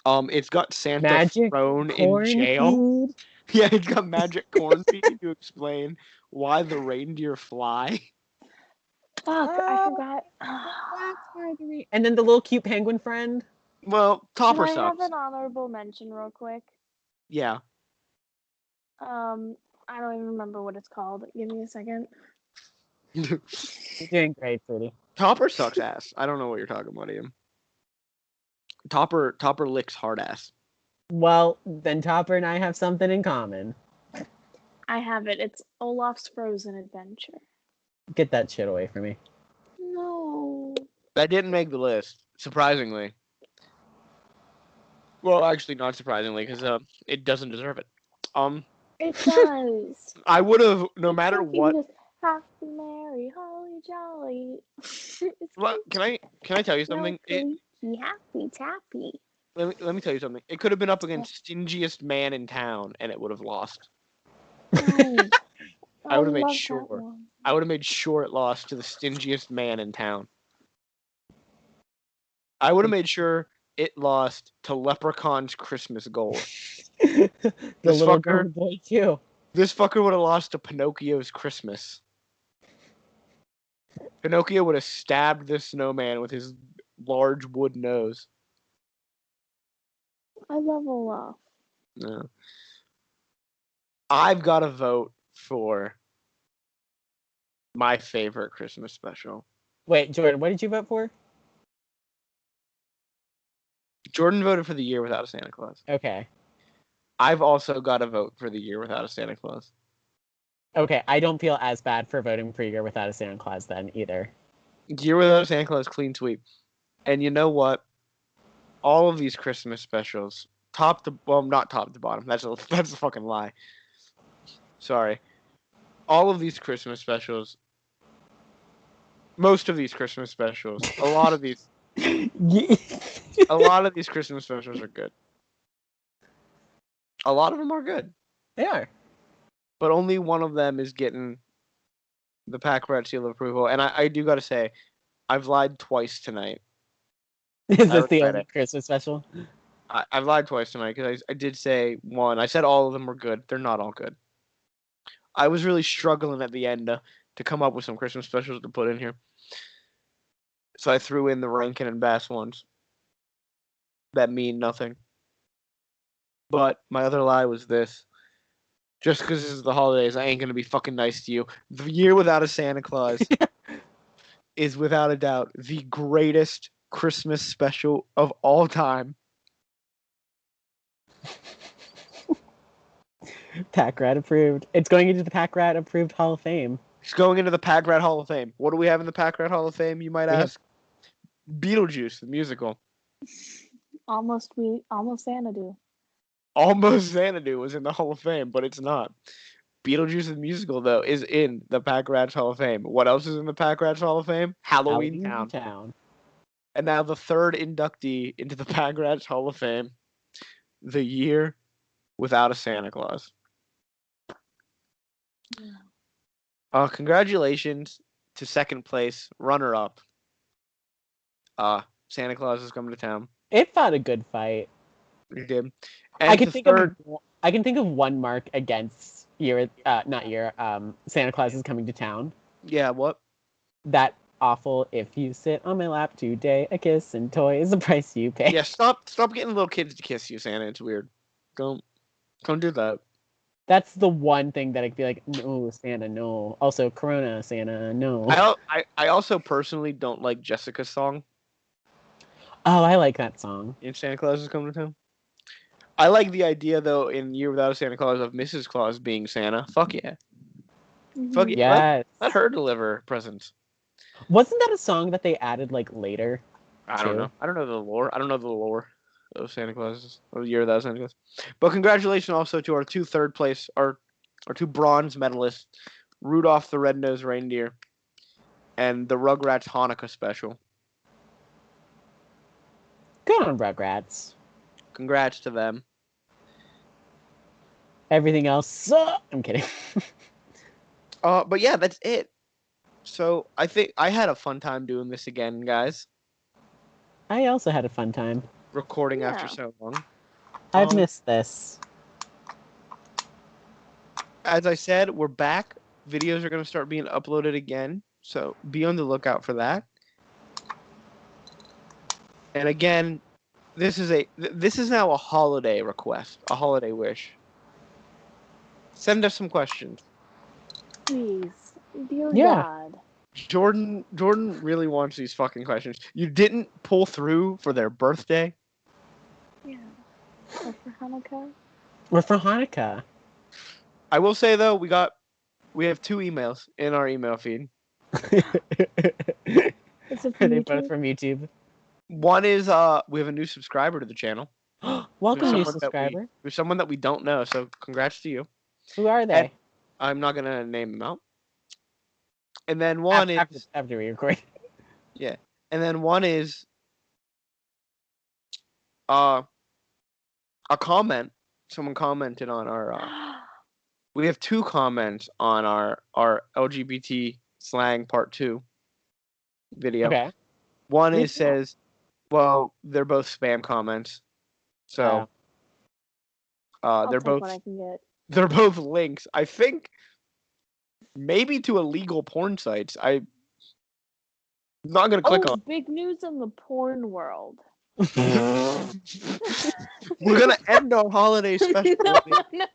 It's got Santa Magic thrown in jail. cornfeed? Yeah, it's got magic cornfeed to explain why the reindeer fly. Fuck, I forgot. And then the little cute penguin friend. Well, Topper Can I have sucks. an honorable mention real quick? Yeah. I don't even remember what it's called. Give me a second. You're doing great, sweetie. Topper sucks ass. I don't know what you're talking about, Ian. Topper licks hard ass. Well, then Topper and I have something in common. I have it. It's Olaf's Frozen Adventure. Get that shit away from me. No. That didn't make the list, surprisingly. Well, actually, not surprisingly, because it doesn't deserve it. It does. I would have, no It's matter fucking what. just Happy, merry, holly jolly. Well, can I tell you something? Happy tappy. Let me tell you something. It could have been up against Stingiest Man in Town, and it would have lost. No. I would have made love that sure. one. I would have made sure it lost to the Stingiest Man in Town. I would have made sure it lost to Leprechaun's Christmas Gold. The This little fucker- girl boy too. This fucker would have lost to Pinocchio's Christmas. Pinocchio would have stabbed this snowman with his large wood nose. I love Olaf. No. I've got to vote for my favorite Christmas special. Wait, Jordan, what did you vote for? Jordan voted for the year without a Santa Claus. Okay. I've also got to vote for the year without a Santa Claus. Okay, I don't feel as bad for voting for Year Without a Santa Claus then either. Year without a Santa Claus, clean sweep. And you know what? All of these Christmas specials, not top to bottom. That's a fucking lie. Sorry. All of these Christmas specials, most of these Christmas specials, a lot of these Christmas specials are good. A lot of them are good. They are. But only one of them is getting the PACRat seal of approval. And I do got to say, I've lied twice tonight. Is I this the regret only it. Christmas special? I've lied twice tonight because I did say one. I said all of them were good. They're not all good. I was really struggling at the end to come up with some Christmas specials to put in here. So I threw in the Rankin and Bass ones that mean nothing. But my other lie was this. Just because this is the holidays, I ain't going to be fucking nice to you. The Year Without a Santa Claus is without a doubt the greatest Christmas special of all time. PACRat approved. It's going into the PACRat approved Hall of Fame. It's going into the PACRat Hall of Fame. What do we have in the PACRat Hall of Fame, you might ask? Beetlejuice, the musical. Almost Xanadu. Almost Xanadu was in the Hall of Fame, but it's not. Beetlejuice the musical, though, is in the PACRats Hall of Fame. What else is in the PACRats Hall of Fame? Halloween Town. And now the third inductee into the PACRats Hall of Fame, The Year Without a Santa Claus. Congratulations to second place, runner-up. Santa Claus is coming to town. It fought a good fight. It did. And I can think of one mark against Santa Claus is coming to town. Yeah, what? That awful "if you sit on my lap today, a kiss and toy is the price you pay." Yeah, stop getting little kids to kiss you, Santa. It's weird. Don't do that. That's the one thing that I'd be like, no, Santa, no. Also, Corona, Santa, no. I also personally don't like Jessica's song. Oh, I like that song. In Santa Claus is Coming to Town. I like the idea, though, in Year Without a Santa Claus of Mrs. Claus being Santa. Fuck yeah. Mm-hmm. Fuck yeah. Yes. Let her deliver presents. Wasn't that a song that they added, like, later? I don't know. I don't know the lore of Santa Claus, or the Year Without a Santa Claus. But congratulations also to our two third place, our two bronze medalists, Rudolph the Red-Nosed Reindeer and the Rugrats Hanukkah Special. Good on Rugrats. Congrats to them. Everything else, I'm kidding. But yeah, that's it. So I think I had a fun time doing this again, guys. I also had a fun time. Recording after so long. I've missed this. As I said, we're back. Videos are going to start being uploaded again, so be on the lookout for that. And again, this is now a holiday request, a holiday wish. Send us some questions. Please, dear God. Jordan really wants these fucking questions. You didn't pull through for their birthday? Yeah. Or for Hanukkah? Or for Hanukkah. I will say though, we have 2 emails in our email feed. Is it from Are they YouTube? both from YouTube? One is we have a new subscriber to the channel. Welcome, new subscriber. There's someone that we don't know, so congrats to you. Who are they? And I'm not gonna name them out. And then one is after we record. Yeah. And then one is a comment. Someone commented on our we have 2 comments on our LGBT slang part 2 video. Okay. One says, well, they're both spam comments. So they're both links. I think maybe to illegal porn sites. I'm not gonna click on. Big news in the porn world. We're gonna end our holiday special. No.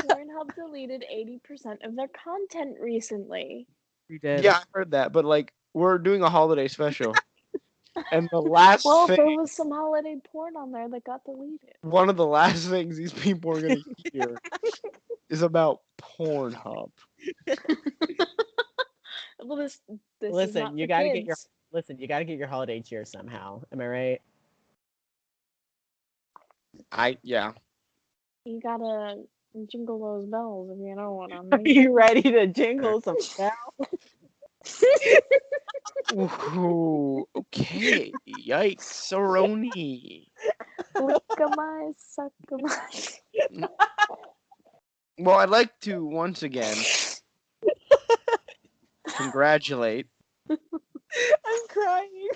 Pornhub deleted 80% of their content recently. We did. Yeah, I heard that, but like we're doing a holiday special. And the last thing, there was some holiday porn on there that got deleted. One of the last things these people are gonna hear is about Pornhub. Well, this listen, is not you for gotta kids. you gotta get your holiday cheer somehow. Am I right? Yeah. You gotta jingle those bells if you know what I mean. Are you ready to jingle some bells? Ooh, okay. Yikes, Saroni. Look at my suck at my. Well, I'd like to once again congratulate. I'm crying.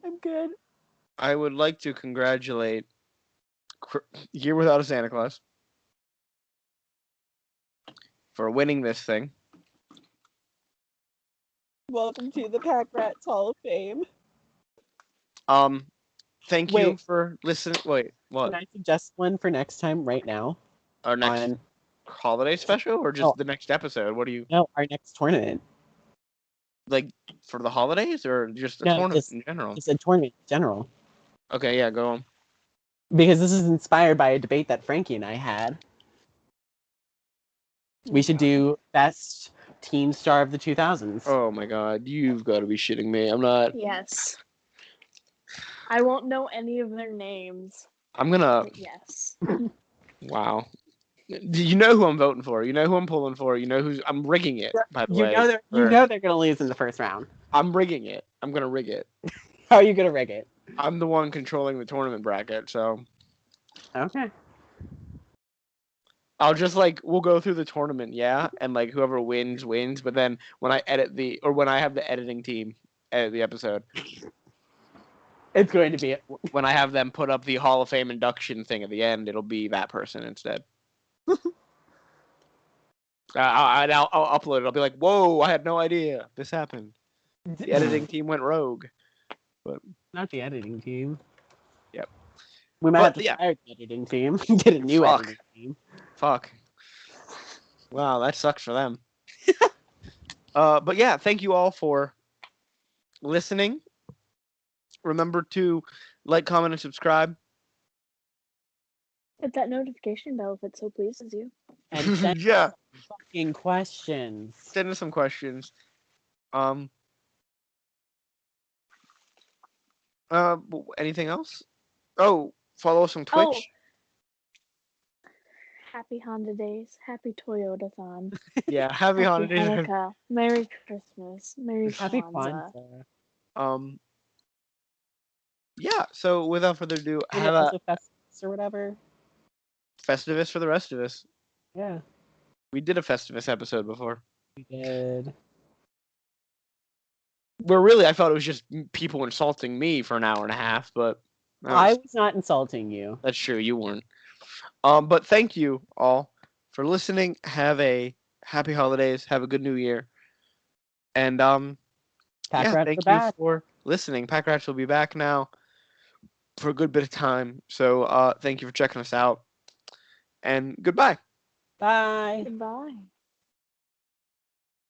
I'm good. I would like to congratulate Year Without a Santa Claus for winning this thing. Welcome to the PACRat Hall of Fame. Thank you Wait. for listening. Wait, what? Can I suggest one for next time right now? Our next holiday special or just the next episode? What do you... No, our next tournament. Like, for the holidays or just a tournament in general? It's a tournament in general. Okay, yeah, go on. Because this is inspired by a debate that Frankie and I had. We should do best teen star of the 2000s. Oh my god, you've got to be shitting me. I'm not... Yes. I won't know any of their names. I'm gonna... But yes. Wow. You know who I'm voting for. You know who I'm pulling for. You know who's... I'm rigging it, by the way. You know they're going to lose in the first round. I'm rigging it. I'm going to rig it. How are you going to rig it? I'm the one controlling the tournament bracket, so... Okay. I'll just, like, we'll go through the tournament, yeah? And, like, whoever wins, wins. But then when I edit when I have the editing team edit the episode... It's going to be... When I have them put up the Hall of Fame induction thing at the end, it'll be that person instead. I'll upload it. I'll be like, whoa, I had no idea this happened. The editing team went rogue. But not the editing team. Yep. We might have to fire the editing team. Get a new editing team. Fuck. Wow, that sucks for them. But yeah, thank you all for listening. Remember to like, comment, and subscribe. Hit that notification bell if it so pleases you. And send us fucking questions. Send us some questions. Anything else? Oh, follow us on Twitch. Oh. Happy Honda Days. Happy Toyota-thon. Yeah, happy Honda Days. Hanukkah. Merry Christmas. Merry Happy Kwanzaa. Kwanzaa. Yeah, so without further ado, have a Festivus or whatever. Festivus for the rest of us. Yeah. We did a Festivus episode before. We did. Where really I thought it was just people insulting me for an hour and a half, but... I was not insulting you. That's true, you weren't. But thank you all for listening. Have a happy holidays. Have a good new year. And thank you for listening. PACRats will be back now for a good bit of time. So thank you for checking us out. And goodbye. Bye. Goodbye.